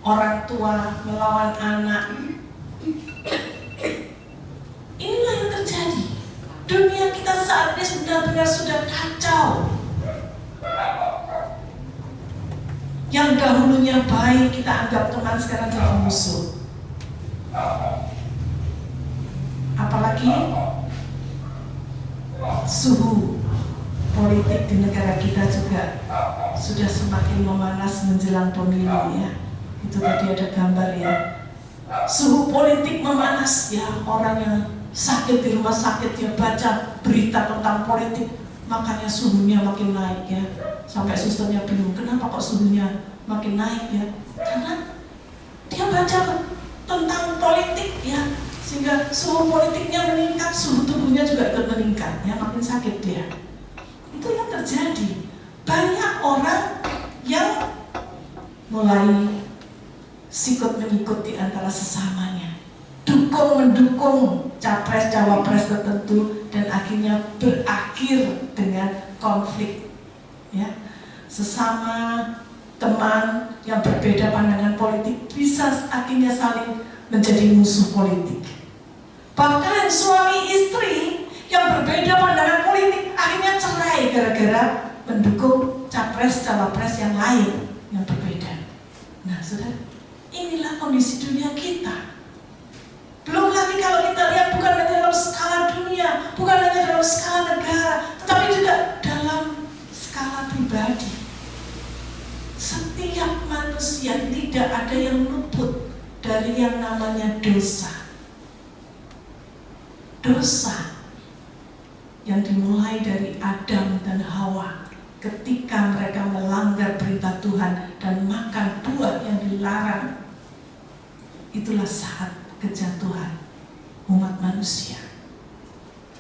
orang tua melawan anak. Inilah yang terjadi. Dunia kita saat ini benar-benar sudah kacau. Yang dahulunya baik kita anggap teman, sekarang jadi musuh. Apalagi suhu politik di negara kita juga sudah semakin memanas menjelang pemilu ya. Itu tadi ada gambar ya. Suhu politik memanas ya, orang yang sakit di rumah sakit dia baca berita tentang politik, makanya suhunya makin naik ya. Sampai susternya bingung, kenapa kok suhunya makin naik ya? Karena dia baca tentang politik ya, sehingga suhu politiknya meningkat, suhu tubuhnya juga ikut meningkat ya, makin sakit dia. Itu yang terjadi. Banyak orang yang mulai sikut menyikut di antara sesamanya, mendukung capres cawapres tertentu, dan akhirnya berakhir dengan konflik ya. Sesama teman yang berbeda pandangan politik bisa akhirnya saling menjadi musuh politik. Bahkan suami istri yang berbeda pandangan politik akhirnya cerai gara-gara mendukung capres cawapres yang lain yang berbeda. Nah saudara, inilah kondisi dunia kita. Belum lagi kalau kita lihat bukan hanya dalam skala dunia, bukan hanya dalam skala negara, tetapi juga dalam skala pribadi. Setiap manusia tidak ada yang luput dari yang namanya dosa. Dosa yang dimulai dari Adam dan Hawa ketika mereka melanggar perintah Tuhan dan makan buah yang dilarang. Itulah saat kejatuhan umat manusia.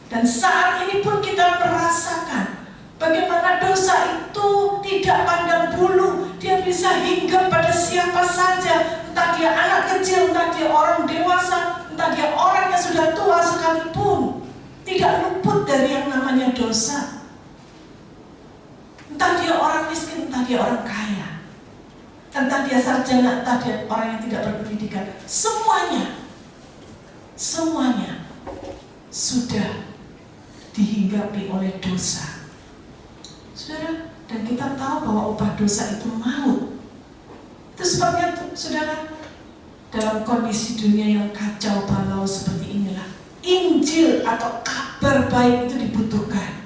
Dan saat ini pun kita merasakan bagaimana dosa itu tidak pandang bulu. Dia bisa hinggap pada siapa saja, entah dia anak kecil, entah dia orang dewasa, entah dia orang yang sudah tua sekalipun, tidak luput dari yang namanya dosa. Entah dia orang miskin, entah dia orang kaya, entah dia sarjana, entah dia orang yang tidak berpendidikan, semuanya sudah dihinggapi oleh dosa. Saudara, dan kita tahu bahwa upah dosa itu maut. Itu sebabnya saudara, dalam kondisi dunia yang kacau balau seperti inilah, Injil atau kabar baik itu dibutuhkan.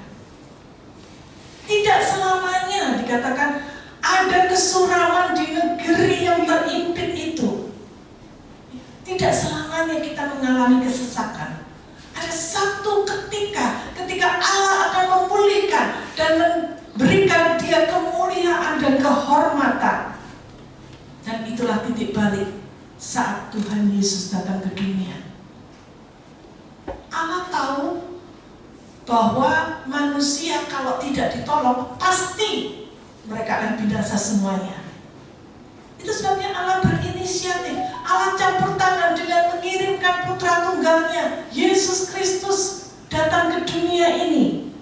Tidak selamanya dikatakan ada kesuraman di negeri yang terimpit itu. Tidak selamanya kita mengalami kesesakan. Ada satu ketika Allah akan memulihkan dan memberikan dia kemuliaan dan kehormatan. Dan itulah titik balik saat Tuhan Yesus datang ke dunia. Allah tahu bahwa manusia kalau tidak ditolong pasti mereka akan binasa semuanya. Itu sebabnya Allah berinisiatif, Allah campur tangan dengan mengirimkan putra tunggalnya Yesus Kristus datang ke dunia ini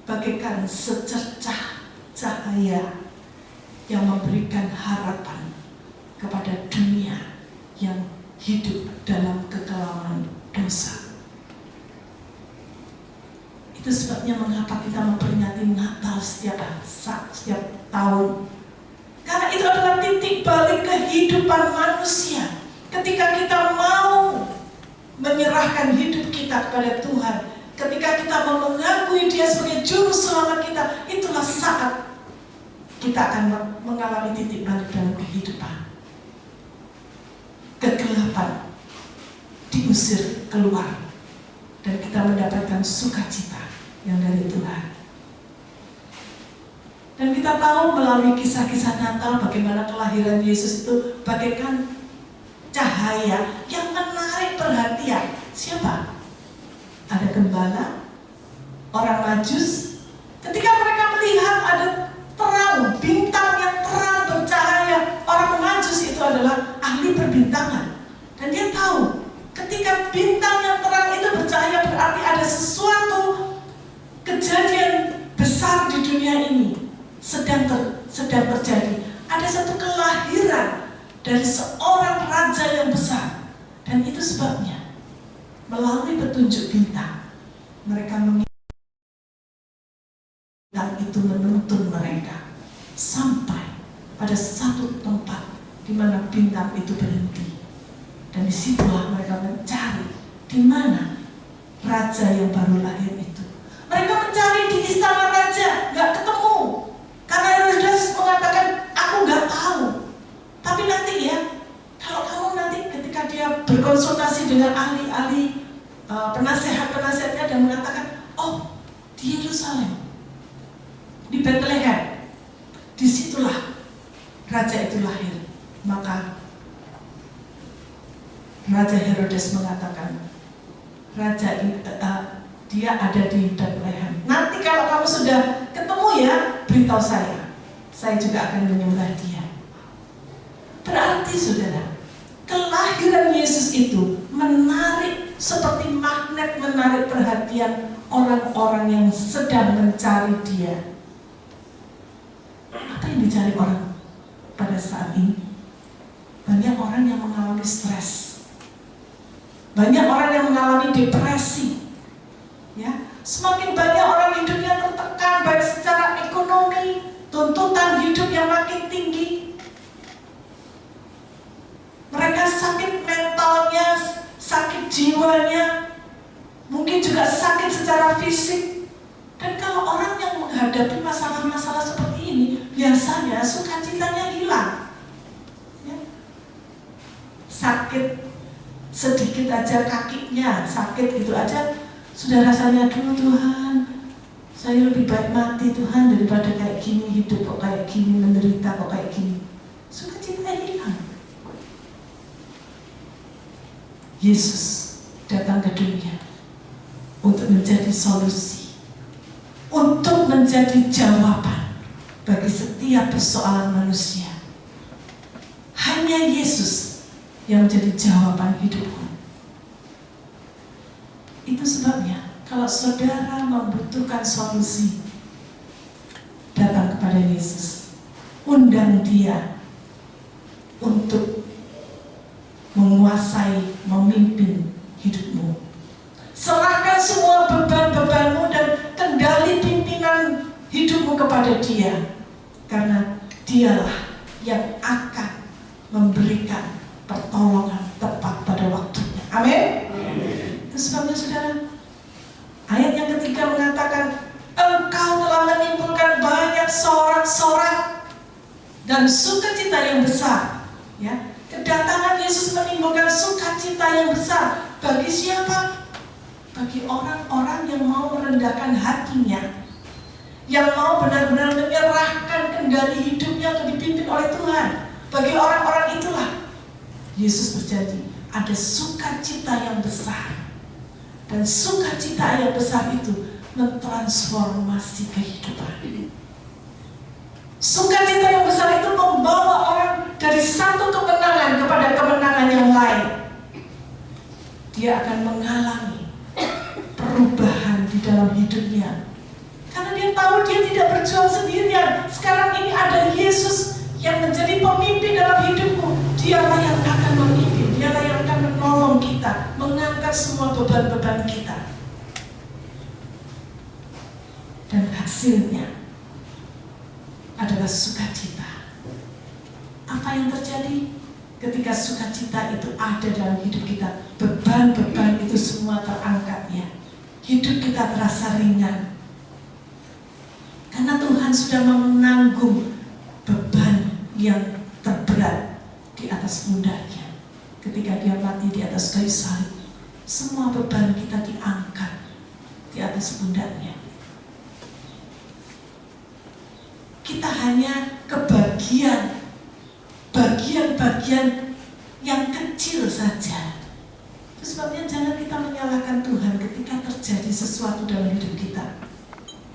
bagaikan secercah cahaya yang memberikan harapan kepada dunia yang hidup dalam kekelaman dosa. Itu sebabnya mengapa kita memperingati Natal setiap tahun. Karena itu adalah titik balik kehidupan manusia. Ketika kita mau menyerahkan hidup kita kepada Tuhan, ketika kita mau mengakui Dia sebagai juru selamat kita, itulah saat kita akan mengalami titik balik dalam kehidupan. Kegelapan diusir keluar dan kita mendapatkan sukacita yang dari Tuhan. Dan kita tahu melalui kisah-kisah Natal bagaimana kelahiran Yesus itu bagaikan cahaya yang menarik perhatian. Siapa? Ada gembala, orang Majus. Ketika mereka melihat ada terang, bintang yang terang bercahaya, orang Majus itu adalah ahli perbintangan. Dan dia tahu ketika bintang yang terang itu bercahaya berarti ada sesuatu kejadian besar di dunia ini sedang terjadi. Ada satu kelahiran dari seorang raja yang besar. Dan itu sebabnya melalui petunjuk bintang mereka bintang itu menuntun mereka sampai pada satu tempat di mana bintang itu berhenti. Dan disitulah mereka mencari di mana raja yang baru lahir itu. Mereka mencari di istana raja, nggak ketemu. Karena Herodes mengatakan, aku nggak tahu. Tapi nanti ya, kalau kamu nanti ketika dia berkonsultasi dengan ahli-ahli penasehat-penasehatnya dan mengatakan, oh di Yerusalem, di Bethlehem, disitulah raja itu lahir. Maka Raja Herodes mengatakan, dia ada di Bethlehem. Nanti kalau kamu sudah ketemu ya, beritahu saya juga akan menyembah dia. Berarti saudara, kelahiran Yesus itu menarik seperti magnet, menarik perhatian orang-orang yang sedang mencari dia. Apa yang dicari orang pada saat ini? Banyak orang yang mengalami stres. Banyak orang yang mengalami depresi. Ya, semakin banyak orang hidupnya tertekan baik secara ekonomi, tuntutan hidup yang makin tinggi. Mereka sakit mentalnya, sakit jiwanya, mungkin juga sakit secara fisik. Dan kalau orang yang menghadapi masalah-masalah seperti ini, biasanya sukacitanya hilang. Ya. Sakit sedikit aja kakinya, sakit gitu aja, sudah rasanya, aduh Tuhan, saya lebih baik mati Tuhan daripada kayak gini, hidup kok kayak gini, menderita kok kayak gini. Sukacitanya hilang. Yesus datang ke dunia untuk menjadi solusi, untuk menjadi jawaban bagi setiap persoalan manusia. Hanya Yesus yang menjadi jawaban hidupku. Itu sebabnya kalau saudara membutuhkan solusi, datang kepada Yesus, undang Dia untuk menguasai, memimpin hidupmu. Serahkan semua beban-bebanmu dan kendali pimpinan hidupmu kepada Dia, karena Dialah yang akan memberikan pertolongan tepat pada waktunya. Amin. Itu sebabnya saudara, ayat yang ketiga mengatakan, Engkau telah menimbulkan banyak sorak-sorak dan sukacita yang besar. Ya, kedatangan Yesus menimbulkan sukacita yang besar bagi siapa? Bagi orang-orang yang mau merendahkan hatinya, yang mau benar-benar menyerahkan kendali hidupnya untuk dipimpin oleh Tuhan. Bagi orang-orang itulah Yesus berjanji ada sukacita yang besar. Dan sukacita yang besar itu mentransformasi kehidupan. Sukacita yang besar itu membawa orang dari satu kemenangan kepada kemenangan yang lain. Dia akan mengalami dalam hidupnya. Karena dia tahu dia tidak berjuang sendirian. Sekarang ini ada Yesus yang menjadi pemimpin dalam hidupmu. Dialah yang akan memimpin, dialah yang akan menolong kita, mengangkat semua beban-beban kita. Dan hasilnya adalah sukacita. Apa yang terjadi ketika sukacita itu ada dalam hidup kita? Beban-beban itu semua terangkat ya. Hidup kita terasa ringan. Karena Tuhan sudah menanggung beban yang terberat di atas pundaknya. Ketika dia mati di atas kayu salib, semua beban kita diangkat di atas pundaknya. Kita hanya kebagian bagian-bagian yang kecil saja. Itu sebabnya jangan kita menyalahkan Tuhan ketika terjadi sesuatu dalam hidup kita.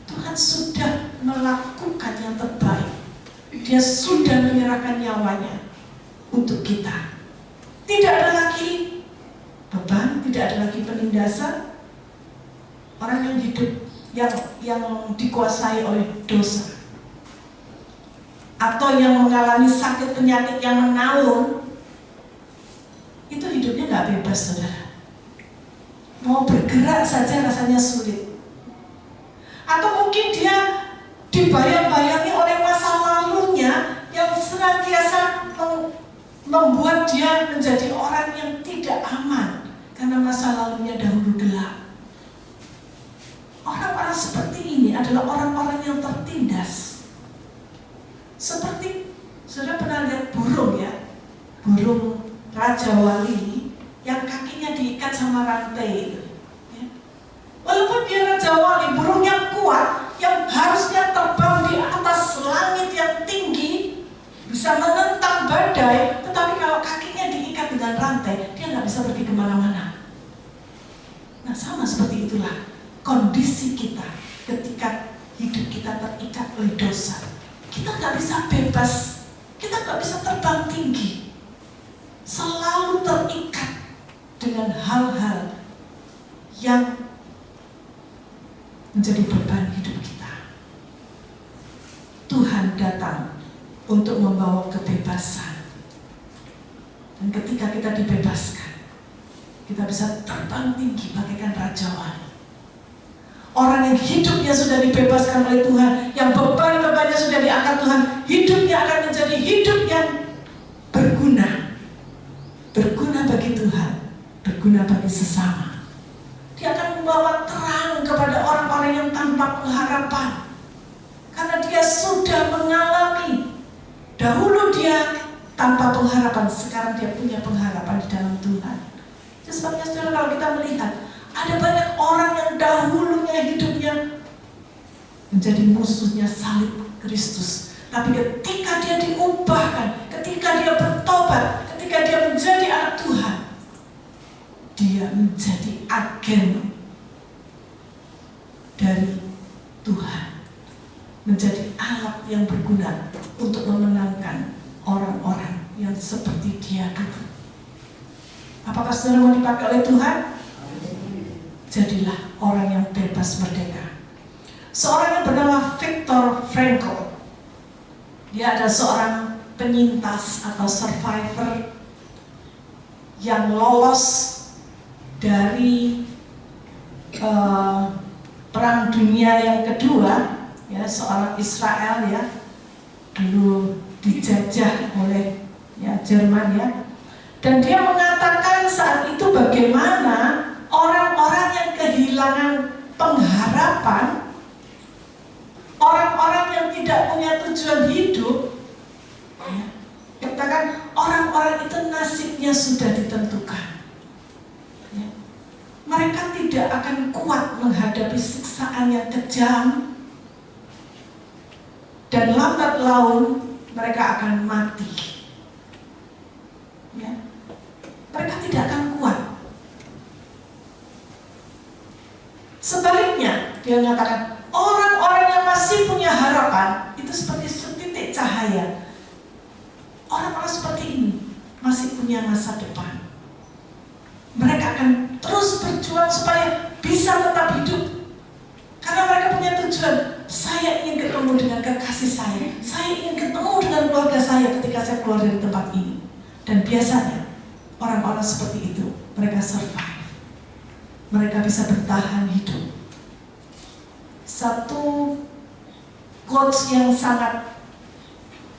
Tuhan sudah melakukan yang terbaik. Dia sudah menyerahkan nyawanya untuk kita. Tidak ada lagi beban, tidak ada lagi penindasan. Orang yang hidup yang dikuasai oleh dosa, atau yang mengalami sakit penyakit yang menaun, itu hidupnya nggak bebas, saudara. Mau bergerak saja rasanya sulit. Atau mungkin dia dibayang-bayangi oleh masa lalunya yang senantiasa membuat dia menjadi orang yang tidak aman karena masa lalunya dahulu gelap. Orang-orang seperti ini adalah orang-orang yang tertindas. Seperti, sudah pernah lihat burung ya? Burung Raja Wali yang kakinya diikat sama rantai itu ya. Walaupun dia Raja Wali, burung yang kuat, yang harusnya terbang di atas langit yang tinggi, bisa menentang badai, tetapi kalau kakinya diikat dengan rantai, dia nggak bisa pergi kemana-mana. Nah, sama seperti itulah kondisi kita ketika hidup kita terikat oleh dosa. Kita nggak bisa bebas, kita nggak bisa terbang tinggi, selalu terikat dengan hal-hal yang menjadi beban hidup kita. Tuhan datang untuk membawa kebebasan, dan ketika kita dibebaskan, kita bisa terbang tinggi bagaikan Raja Wali. Orang yang hidupnya sudah dibebaskan oleh Tuhan, yang beban-bebannya sudah diangkat Tuhan, hidupnya akan menjadi hidup yang berguna. Berguna bagi Tuhan, berguna bagi sesama. Dia akan membawa terang kepada orang-orang yang tanpa pengharapan. Karena dia sudah mengalami, dahulu dia tanpa pengharapan, sekarang dia punya pengharapan di dalam Tuhan. Itu sebabnya saudara, kalau kita melihat, ada banyak orang yang dahulunya hidupnya menjadi musuhnya salib Kristus. Tapi ketika dia diubahkan, ketika dia bertobat, ketika dia menjadi anak Tuhan, dia menjadi agen dari Tuhan, menjadi alat yang berguna untuk memenangkan orang-orang yang seperti dia dulu. Apakah saudara mau dipakai oleh Tuhan? Jadilah orang yang bebas merdeka. Seorang yang bernama Viktor Frankl, dia adalah seorang penyintas atau survivor yang lolos dari Perang Dunia yang kedua, ya, seorang Israel ya, dulu dijajah oleh ya Jerman ya, dan dia mengatakan saat itu bagaimana orang-orang yang kehilangan pengharapan, orang-orang yang tidak punya tujuan hidup, ya, katakan orang-orang itu nasibnya sudah ditentukan. Ya. Mereka tidak akan kuat menghadapi siksaan yang kejam, dan lambat laun mereka akan mati. Ya. Mereka tidak akan kuat. Sebaliknya, dia mengatakan orang-orang yang masih punya harapan itu seperti setitik cahaya. Orang-orang seperti ini masih punya masa depan. Mereka akan terus berjuang supaya bisa tetap hidup punya tujuan. Saya ingin ketemu dengan kekasih saya ingin ketemu dengan keluarga saya ketika saya keluar dari tempat ini. Dan biasanya orang-orang seperti itu, mereka survive, mereka bisa bertahan hidup. Satu quotes yang sangat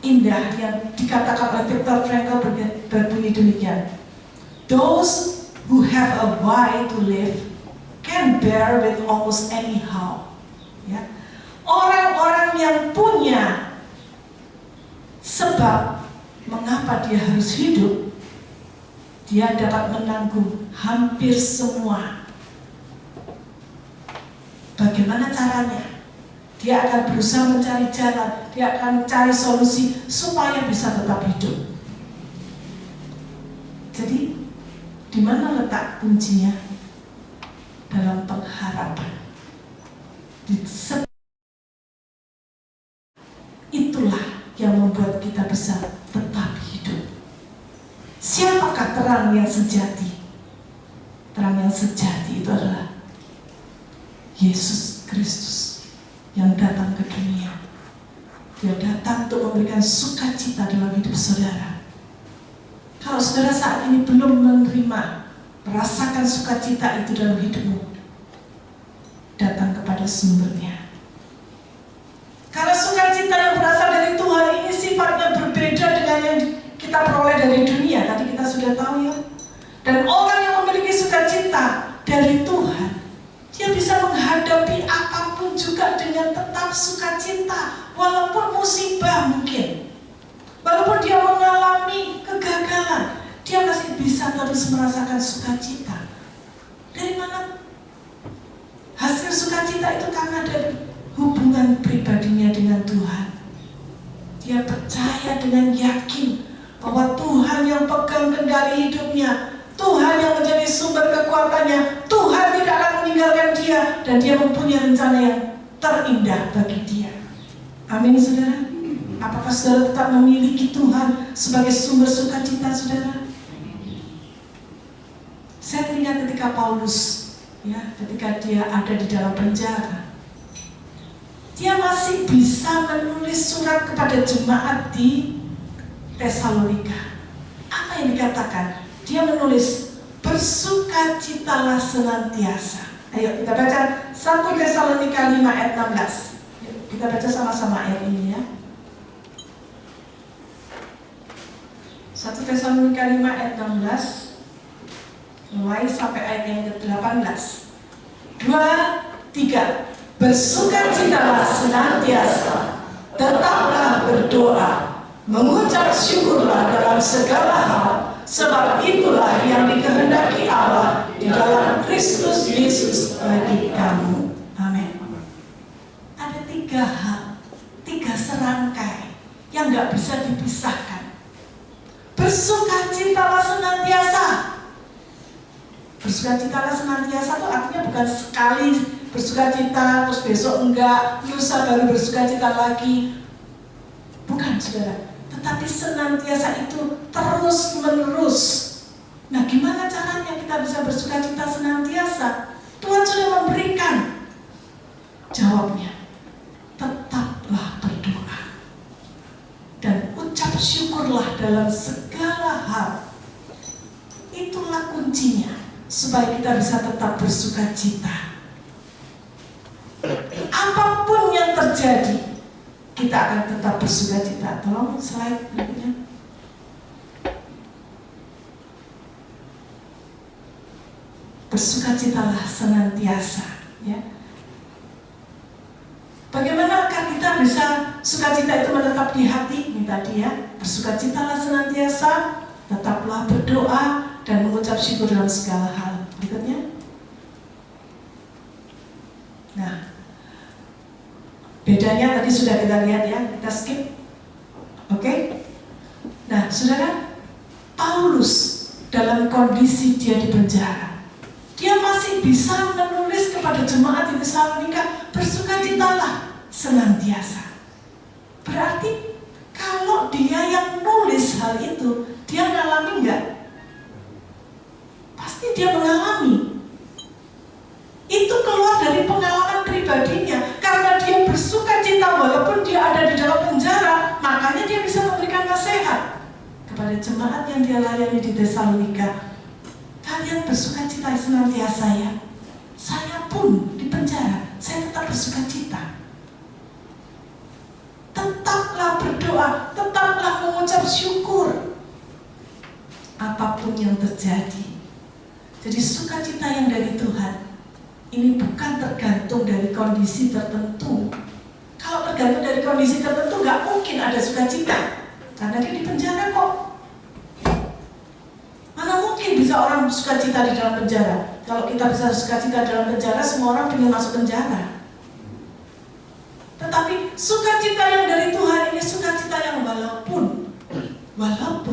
indah yang dikatakan oleh Viktor Frankl berbunyi demikian: those who have a why to live can bear with almost anyhow. Ya. Orang-orang yang punya sebab mengapa dia harus hidup, dia dapat menanggung hampir semua. Bagaimana caranya? Dia akan berusaha mencari jalan, dia akan mencari solusi supaya bisa tetap hidup. Jadi, di mana letak kuncinya? Dalam pengharapan. Itulah yang membuat kita bisa tetap hidup. Siapakah terang yang sejati? Terang yang sejati itu adalah Yesus Kristus yang datang ke dunia. Dia datang untuk memberikan sukacita dalam hidup saudara. Kalau saudara saat ini belum menerima, merasakan sukacita itu dalam hidupmu, datang kepada sumbernya. Karena sukacita yang berasal dari Tuhan ini sifatnya berbeda dengan yang kita peroleh dari dunia. Tadi kita sudah tahu ya. Dan orang yang memiliki sukacita dari Tuhan, dia bisa menghadapi apapun juga dengan tetap sukacita. Walaupun musibah mungkin, walaupun dia mengalami kegagalan, dia masih bisa terus merasakan sukacita. Dari mana hasil sukacita itu? Karena dari hubungan pribadinya dengan Tuhan. Dia percaya dengan yakin bahwa Tuhan yang pegang kendali hidupnya, Tuhan yang menjadi sumber kekuatannya, Tuhan tidak akan meninggalkan dia, dan dia mempunyai rencana yang terindah bagi dia. Amin, saudara. Apakah saudara tetap memiliki Tuhan sebagai sumber sukacita saudara? Saya teringat ketika Paulus, ya, ketika dia ada di dalam penjara, dia masih bisa menulis surat kepada jemaat di Tesalonika. Apa yang dikatakan? Dia menulis, bersukacitalah senantiasa. Ayo kita baca 1 Tesalonika 5 ayat 16. Kita baca sama-sama ayat ini ya. 1 Tesalonika 5 ayat 16 mulai sampai ayat yang ke-18. 2, 3. Bersukacitalah senantiasa, tetaplah berdoa, mengucap syukurlah dalam segala hal, sebab itulah yang dikehendaki Allah di dalam Kristus Yesus bagi kamu. Amin. Ada 3 hal, 3 serangkai yang gak bisa dipisahkan. Bersukacitalah senantiasa. Bersukacitalah senantiasa itu artinya bukan sekali bersukacita terus besok enggak, lusa baru bersukacita lagi. Bukan saudara, tetapi senantiasa itu terus menerus. Nah, gimana caranya kita bisa bersukacita senantiasa? Tuhan sudah memberikan jawabnya. Tetaplah berdoa dan ucap syukurlah dalam segala hal. Itulah kuncinya supaya kita bisa tetap bersukacita. Apapun yang terjadi, kita akan tetap bersukacita. Tolong slide berikutnya. Bersukacitalah senantiasa, ya. Bagaimana agar kita bisa sukacita itu menetap di hati? Ini tadi ya, bersukacitalah senantiasa, tetaplah berdoa dan mengucap syukur dalam segala hal. Berikutnya. Nah, bedanya tadi sudah kita lihat ya, kita skip. Oke? Nah, saudara, Paulus dalam kondisi dia di penjara, dia masih bisa menulis kepada jemaat di Tesalonika, bersukacitalah senantiasa. Berarti kalau dia yang nulis hal itu, dia mengalami enggak? Pasti dia mengalami. Itu keluar dari pengalaman pribadinya. Karena kepada jemaat yang dia layani di Tesalonika, kalian bersukacita senantiasa ya. Saya pun di penjara, saya tetap bersukacita. Tetaplah berdoa, tetaplah mengucap syukur apapun yang terjadi. Jadi sukacita yang dari Tuhan ini bukan tergantung dari kondisi tertentu. Kalau tergantung dari kondisi tertentu, gak mungkin ada sukacita. Karena dia di penjara kok. Mana mungkin bisa orang sukacita di dalam penjara? Kalau kita bisa sukacita dalam penjara, semua orang pengen masuk penjara. Tetapi sukacita yang dari Tuhan ini sukacita yang walaupun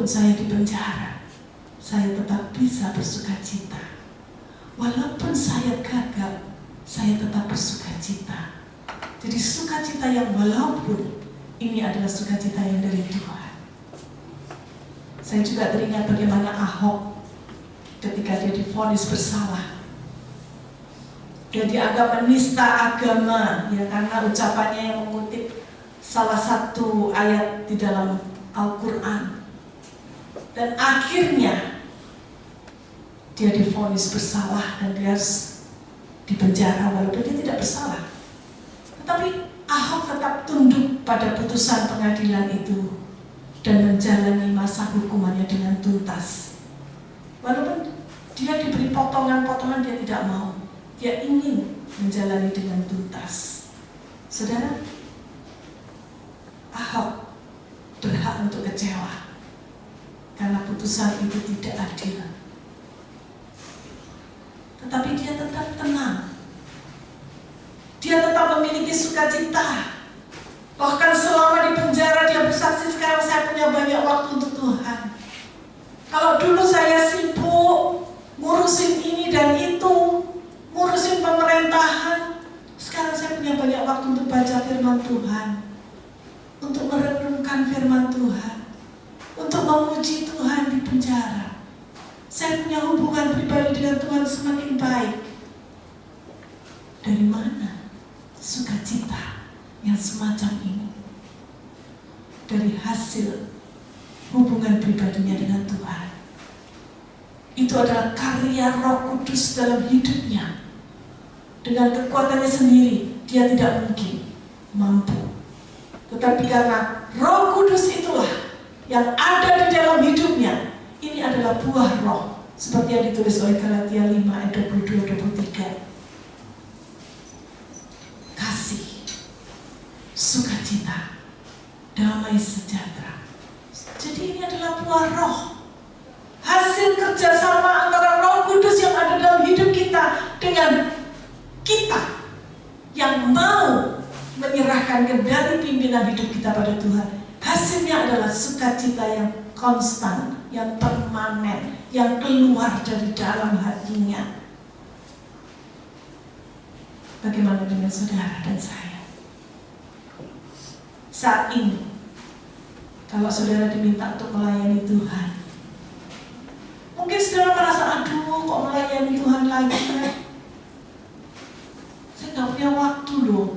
saya di penjara, saya tetap bisa bersukacita. Walaupun saya gagal, saya tetap bersukacita. Jadi sukacita yang walaupun ini adalah sukacita yang dari Tuhan. Saya juga teringat bagaimana Ahok ketika dia divonis bersalah. Dia dianggap menista agama, ya, karena ucapannya yang mengutip salah satu ayat di dalam Al-Quran. Dan akhirnya dia divonis bersalah dan dia harus dipenjara walaupun dia tidak bersalah. Tetapi Ahok tetap tunduk pada putusan pengadilan itu dan menjalani masa hukumannya dengan tuntas. Walaupun dia diberi potongan-potongan, dia tidak mau. Dia ingin menjalani dengan tuntas. Saudara, Ahok berhak untuk kecewa karena putusan itu tidak adil. Tetapi dia tetap tenang. Dia tetap memiliki sukacita. Bahkan selama di penjara dia bersaksi, sekarang saya punya banyak waktu untuk Tuhan. Kalau dulu saya sibuk ngurusin ini dan itu, ngurusin pemerintahan, sekarang saya punya banyak waktu untuk baca firman Tuhan, untuk merenungkan firman Tuhan, untuk memuji Tuhan di penjara. Saya punya hubungan pribadi dengan Tuhan semakin baik. Dari mana sukacita yang semacam ini? Dari hasil hubungan pribadinya dengan Tuhan. Itu adalah karya Roh Kudus dalam hidupnya. Dengan kekuatannya sendiri, dia tidak mungkin mampu. Tetapi karena Roh Kudus itulah yang ada di dalam hidupnya, ini adalah buah roh, seperti yang ditulis oleh Galatia 5 ayat 22-23. Kasih, sukacita, damai sejahtera. Jadi ini adalah buah roh, hasil kerjasama antara Roh Kudus yang ada dalam hidup kita dengan kita yang mau menyerahkan kendali pimpinan hidup kita pada Tuhan. Hasilnya adalah sukacita yang konstan, yang permanen, yang keluar dari dalam hatinya. Bagaimana dengan saudara dan saya? Saat ini, kalau saudara diminta untuk melayani Tuhan, mungkin saudara merasa, aduh kok melayani Tuhan lagi kan? Saya gak punya waktu loh.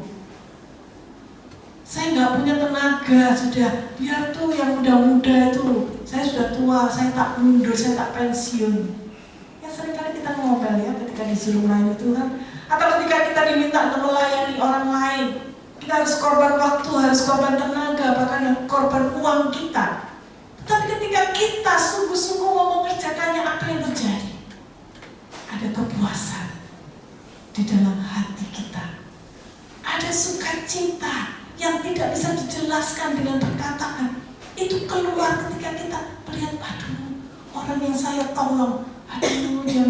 Saya nggak punya tenaga, sudah biar tuh yang muda-muda itu. Saya sudah tua, saya tak mundur, saya tak pensiun. Ya seringkali kita ngomel ya ketika disuruh melayani Tuhan, atau ketika kita diminta untuk melayani orang lain. Kita harus korban waktu, harus korban tenaga, bahkan korban uang kita. Tetapi ketika kita sungguh-sungguh mau mengerjakannya, apa yang terjadi? Ada kepuasan di dalam hati kita. Ada sukacita yang tidak bisa dijelaskan dengan perkataan. Itu keluar ketika kita melihat, aduh, orang yang saya tolong, aduh, dia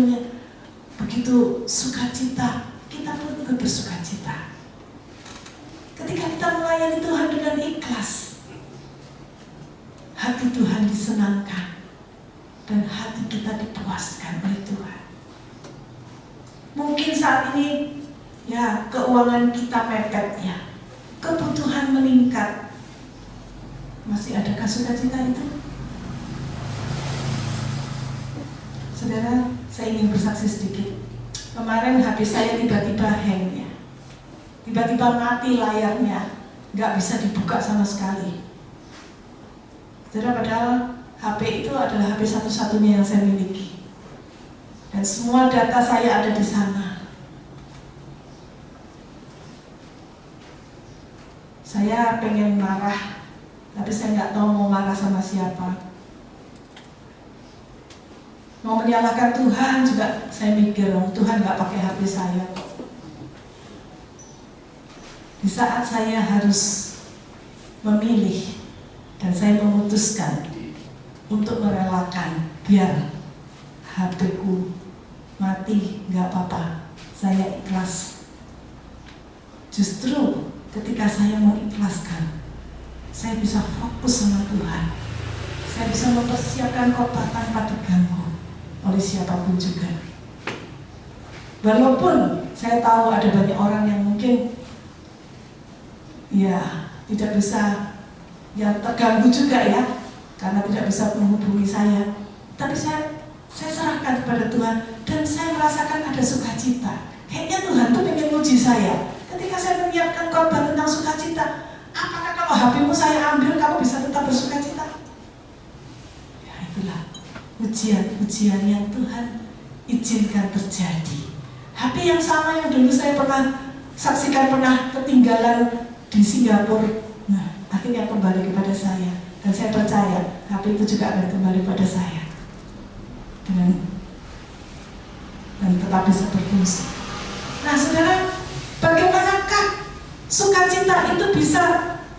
begitu sukacita, kita pun ikut bersukacita. Ketika kita melayani Tuhan dengan ikhlas, hati Tuhan disenangkan dan hati kita dipuaskan oleh Tuhan. Mungkin saat ini, ya, keuangan kita mepet ya, kebutuhan meningkat. Masih adakah sukacita itu? Saudara, saya ingin bersaksi sedikit. Kemarin HP saya tiba-tiba hang ya. Tiba-tiba mati layarnya, nggak bisa dibuka sama sekali. Saudara, padahal HP itu adalah HP satu-satunya yang saya miliki. Dan semua data saya ada di sana. Saya pengen marah, tapi saya nggak tahu mau marah sama siapa. Mau menyalahkan Tuhan juga saya mikir, Tuhan nggak pakai HP saya. Di saat saya harus memilih dan saya memutuskan untuk merelakan biar HP-ku mati, nggak apa-apa, saya ikhlas. Justru ketika saya mengikhlaskan, saya bisa fokus sama Tuhan. Saya bisa mempersiapkan khotbah tanpa diganggu oleh siapapun juga. Walaupun saya tahu ada banyak orang yang mungkin ya tidak bisa, ya terganggu juga ya, karena tidak bisa menghubungi saya. Tapi saya serahkan kepada Tuhan dan saya merasakan ada sukacita. Kayaknya Tuhan tuh pengen uji saya. Ketika saya menyiapkan khotbah tentang sukacita, apakah kalau HP-mu saya ambil kamu bisa tetap bersukacita? Ya itulah ujian-ujian yang Tuhan izinkan terjadi. HP yang sama yang dulu saya pernah saksikan pernah ketinggalan di Singapura, nah akhirnya kembali kepada saya. Dan saya percaya HP itu juga akan kembali pada saya dan tetap bisa berfungsi. Nah saudara, bagaimanakah sukacita itu bisa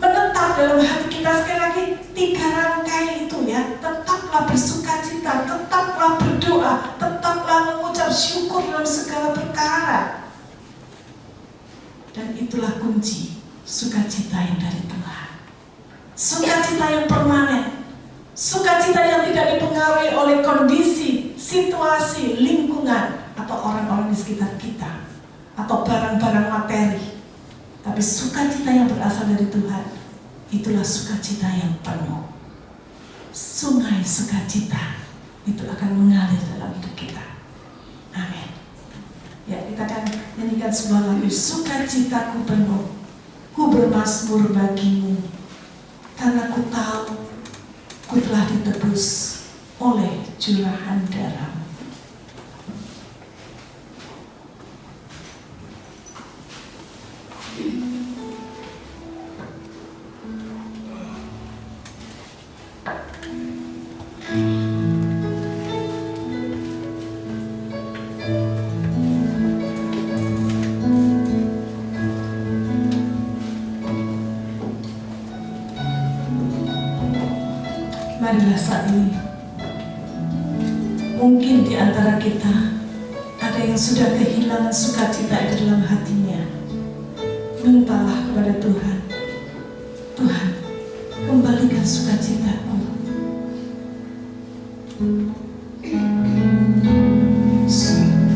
menetap dalam hati kita? Sekali lagi, 3 rangkai itu ya, tetaplah bersukacita, tetaplah berdoa, tetaplah mengucap syukur dalam segala perkara. Dan itulah kunci sukacita yang dari Tuhan. Sukacita yang permanen, sukacita yang tidak dipengaruhi oleh kondisi, situasi, lingkungan, atau orang-orang di sekitar kita, atau barang-barang materi. Tapi sukacita yang berasal dari Tuhan, itulah sukacita yang penuh. Sungai sukacita itu akan mengalir dalam hidup kita. Amin. Ya, kita akan nyanyikan sebuah lagu, sukacitaku penuh, ku bermazmur bagimu, karena ku tahu ku telah ditebus oleh curahan darah. Marilah saat ini, mungkin di antara kita ada yang sudah kehilangan sukacita itu dalam hatinya. Mintalah kepada Tuhan, Tuhan, kembalikan sukacitaku. Sukacitaku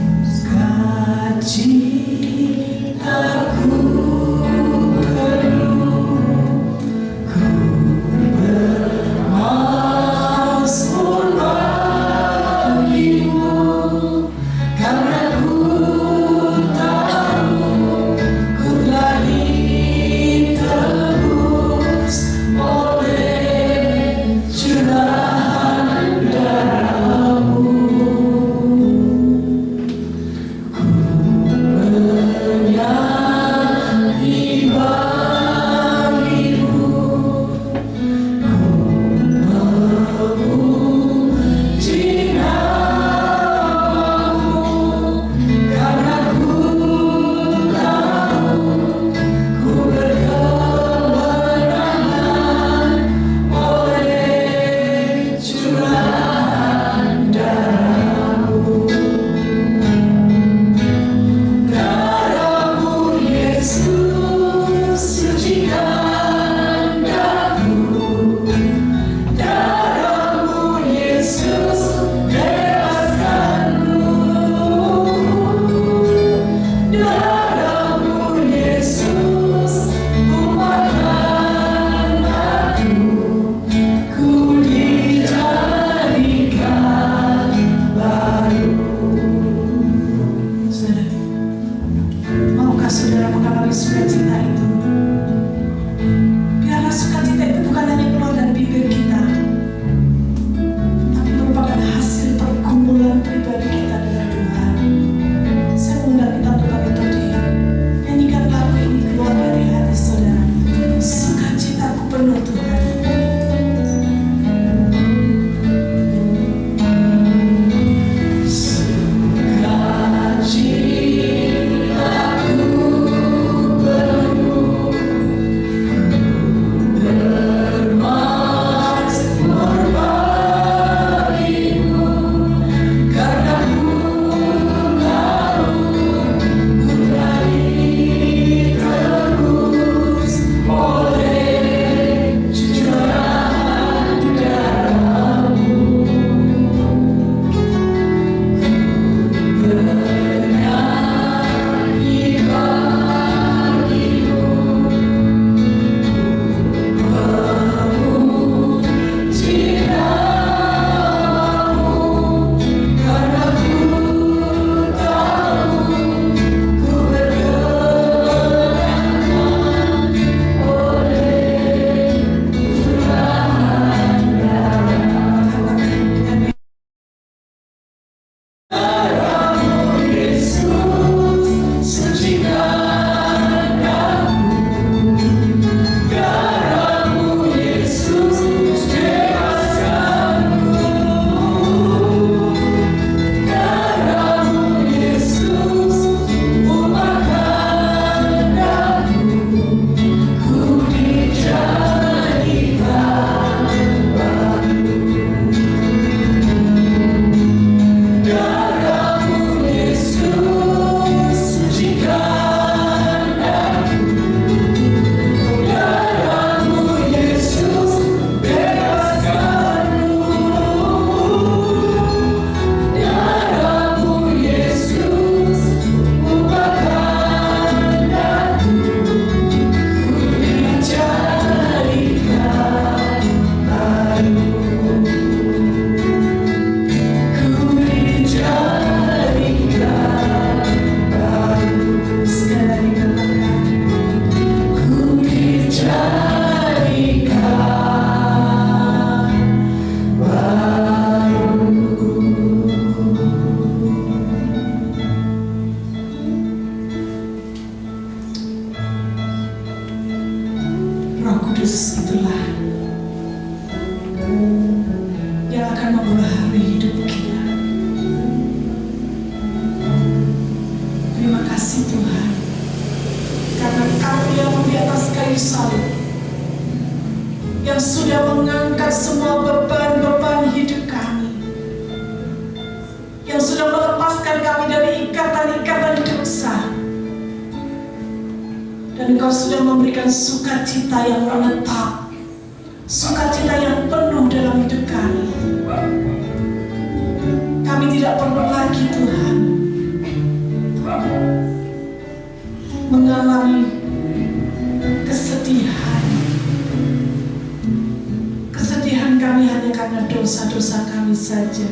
Roh Kudus itulah yang akan mempengaruhi hidup kita. Terima kasih Tuhan, karena Engkau yang di atas kayu salib, yang sudah mengangkat semua beban-beban hidup kami, yang sudah melepaskan kami dari ikatan-ikatan dosa. Dan Engkau sudah memberikan sukacita yang menetap, sukacita yang penuh dalam hidup kami. Kami tidak perlu lagi Tuhan mengalami kesedihan. Kesedihan kami hanya karena dosa-dosa kami saja.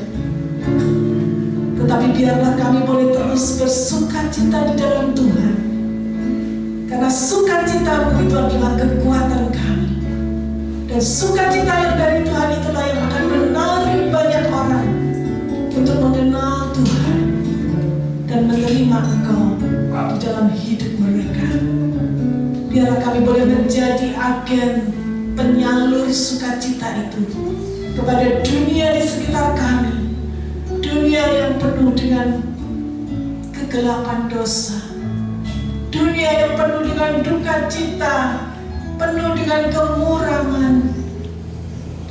Tetapi biarlah kami boleh terus bersukacita di dalam Tuhan. Karena sukacita itu adalah kekuatan kami. Dan sukacita yang dari Tuhan itulah yang akan menarik banyak orang untuk mengenal Tuhan dan menerima Engkau di dalam hidup mereka. Biarlah kami boleh menjadi agen penyalur sukacita itu kepada dunia di sekitar kami. Dunia yang penuh dengan kegelapan dosa, dunia yang penuh dengan duka cita, penuh dengan kemurangan.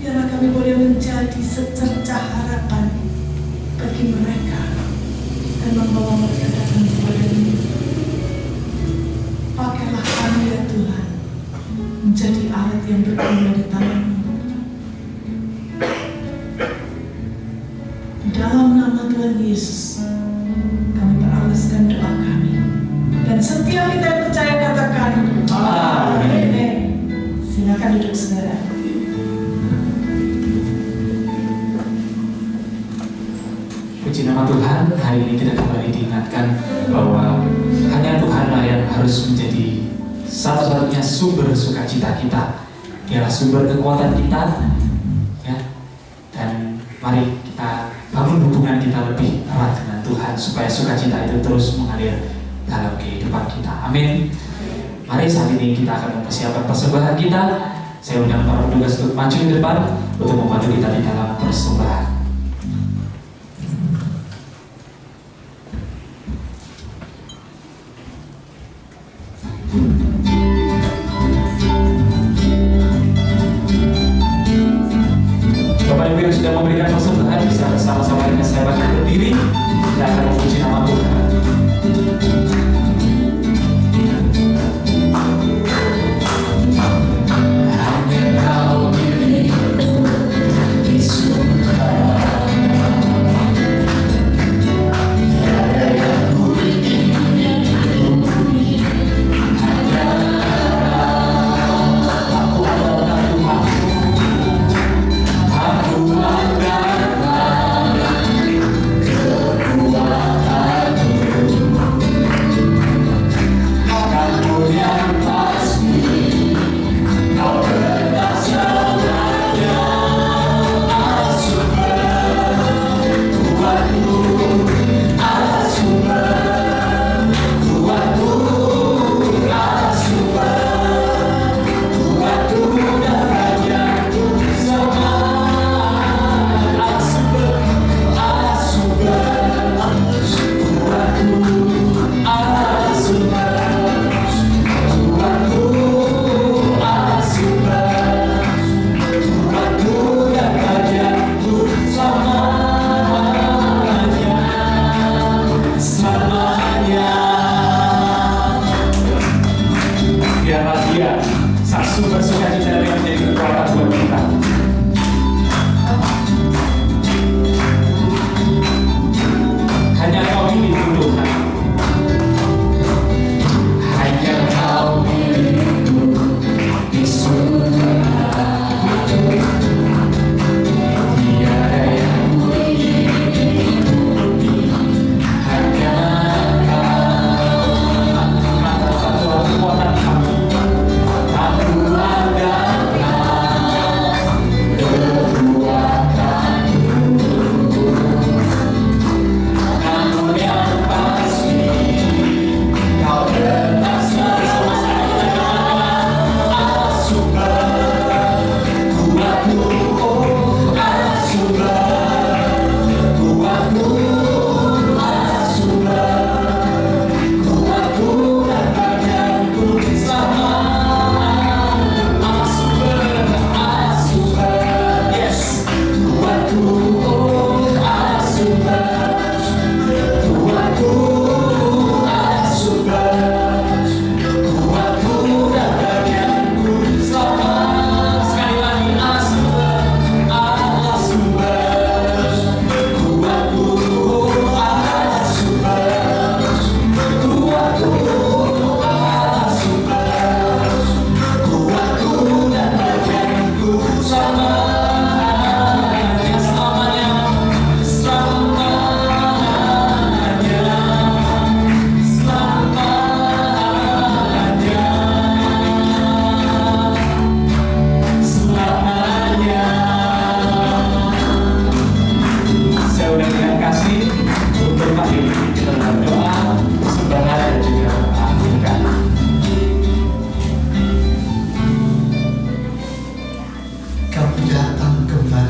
Biarlah kami boleh menjadi secercah harapan bagi mereka dan membawa mereka datang kepada-Mu. Pakailah kami ya Tuhan, menjadi alat yang berguna di tangan-Mu. Di dalam nama Tuhan Yesus, kami beralaskan doa kami. Dan setiap kita yang percaya katakan amin. Silakan duduk saudara. Puji nama Tuhan, hari ini kita kembali diingatkan bahwa hanya Tuhanlah yang harus menjadi satu-satunya sumber sukacita kita. Dialah sumber kekuatan kita, ya. Dan mari kita bangun hubungan kita lebih erat dengan Tuhan supaya sukacita itu terus mengalir dalam kehidupan kita. Amin. Mari saat ini kita akan mempersiapkan persembahan kita. Saya undang para petugas untuk maju ke depan untuk membantu kita di dalam persembahan. Bapak Ibu yang sudah memberikan persembahan bisa bersama-sama dengan saya bangkit berdiri. Kita akan memuji nama Tuhan. Hanya Kau diriku di surga.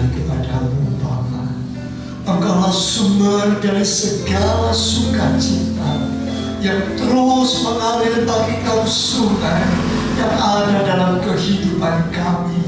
kembali kepadamu Bapa. Engkaulah sumber dari segala sukacita yang terus mengalir bagi kau sungai yang ada dalam kehidupan kami.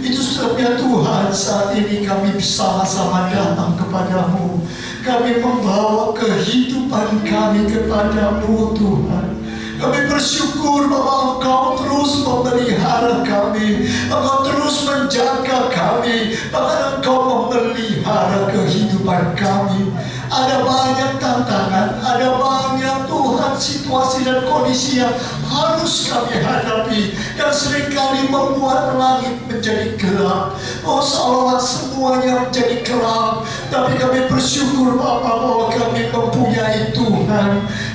Itu sebabnya Tuhan, saat ini kami bersama-sama datang kepadamu. Kami membawa kehidupan kami kepadamu Tuhan. Kami bersyukur bahwa Engkau terus memelihara kami, Engkau terus menjaga kami, bahkan Engkau memelihara kehidupan kami. Ada banyak tantangan, ada banyak Tuhan situasi dan kondisi yang harus kami hadapi, dan seringkali membuat langit menjadi gelap. Oh, seolah semuanya menjadi gelap. Tapi kami bersyukur Bapa bahwa kami mempunyai Tuhan,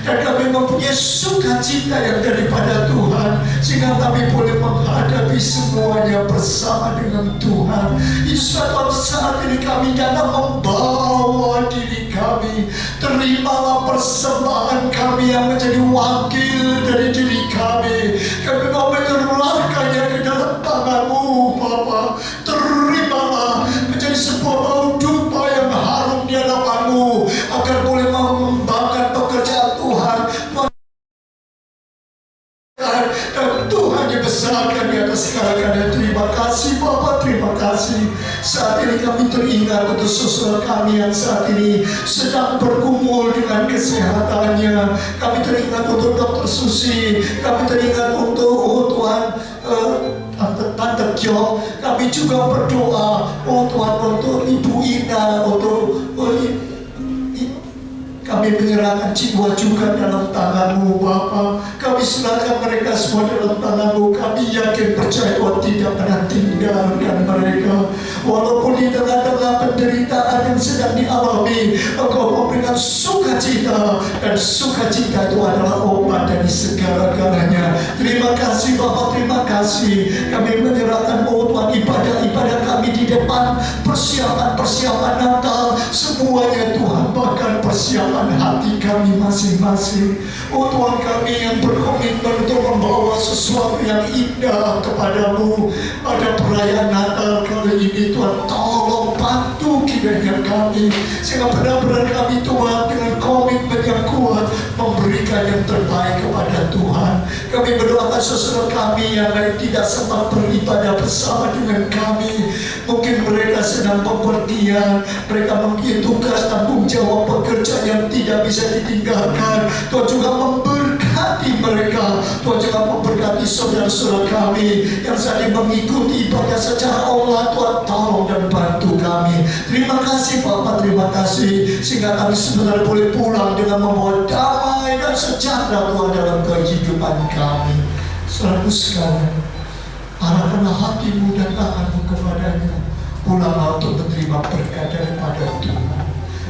dan kami mempunyai sukacita yang daripada Tuhan, sehingga kami boleh menghadapi semuanya bersama dengan Tuhan. Itu sebab saat ini kami datang membawa diri kami. Terimalah persembahan kami yang menjadi wakil dari diri kami. Kami mau menyerahkannya ke dalam tangan-Mu Bapa. Terimalah menjadi sebuah bau dupa yang harum di hadapan-Mu, agar boleh mengembangkan pekerjaan Tuhan, dan Tuhan dibesarkan di atas segala-galanya. Terima kasih Bapa, terima kasih. Saat ini kami teringat untuk saudara kami yang saat ini sedang bergumul dengan kesehatannya. Kami teringat untuk Dr. Susi, kami teringat untuk Tuhan Tante Kyo. Kami juga berdoa Tuhan untuk Ibu Ina, untuk kami menyerahkan jiwa juga dalam tangan-Mu Bapa. Kami serahkan mereka semua dalam tangan-Mu. Kami yakin percaya Tuhan tidak pernah tinggalkan mereka. Walaupun di tengah-tengah penderitaan yang sedang dialami, Engkau memberikan sukacita, dan sukacita itu adalah obat dari segala-galanya. Terima kasih Bapa, terima kasih. Kami menyerahkan Tuhan ibadah-ibadah kami di depan, persiapan Natal, semuanya Tuhan, bahkan persiapan hati kami masing-masing. Oh Tuhan, kami yang berkomitmen untuk membawa sesuatu yang indah kepadamu pada perayaan Natal kali ini Tuhan, tolong bantu kiranya kami, sehingga benar-benar kami Tuhan dengan komitmen yang kuat memberikan yang terbaik kepada Tuhan. Kami berdoakan saudara kami yang lain tidak sempat beribadah bersama dengan kami. Mungkin mereka sedang bepergian, mereka mempunyai tugas tanggung jawab pekerjaan yang tidak bisa ditinggalkan. Tuhan juga memberkati mereka. Tuhan juga memberkati saudara-saudara kami yang saling mengikuti ibadah secara online. Tuhan tolong dan bantu kami. Terima kasih Bapak, terima kasih, sehingga kami sebenarnya boleh pulang dengan membawa damai dan sejahtera Tuhan dalam kehidupan kami. Saudaraku sekalian, arahkanlah hatimu dan tanganmu kepadanya. Pulanglah untuk menerima berkat daripada Tuhan,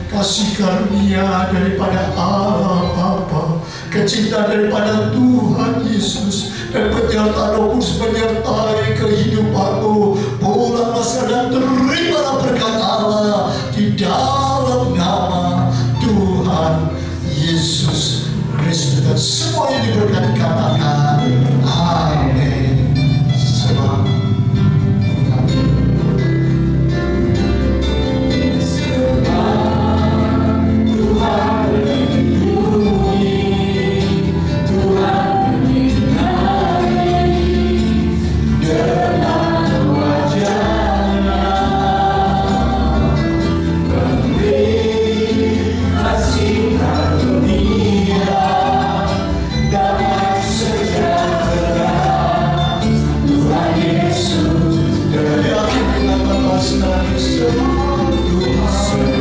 kasih karunia daripada Allah Bapa, kecintaan daripada Tuhan Yesus, dan penyertaan Roh Kudus menyertai kehidupanmu. Pulanglah dan terimalah berkat Allah di dalam nama Tuhan Yesus Kristus. Dan semuanya diberkati, katakan amin. Selamat.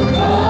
Tuhan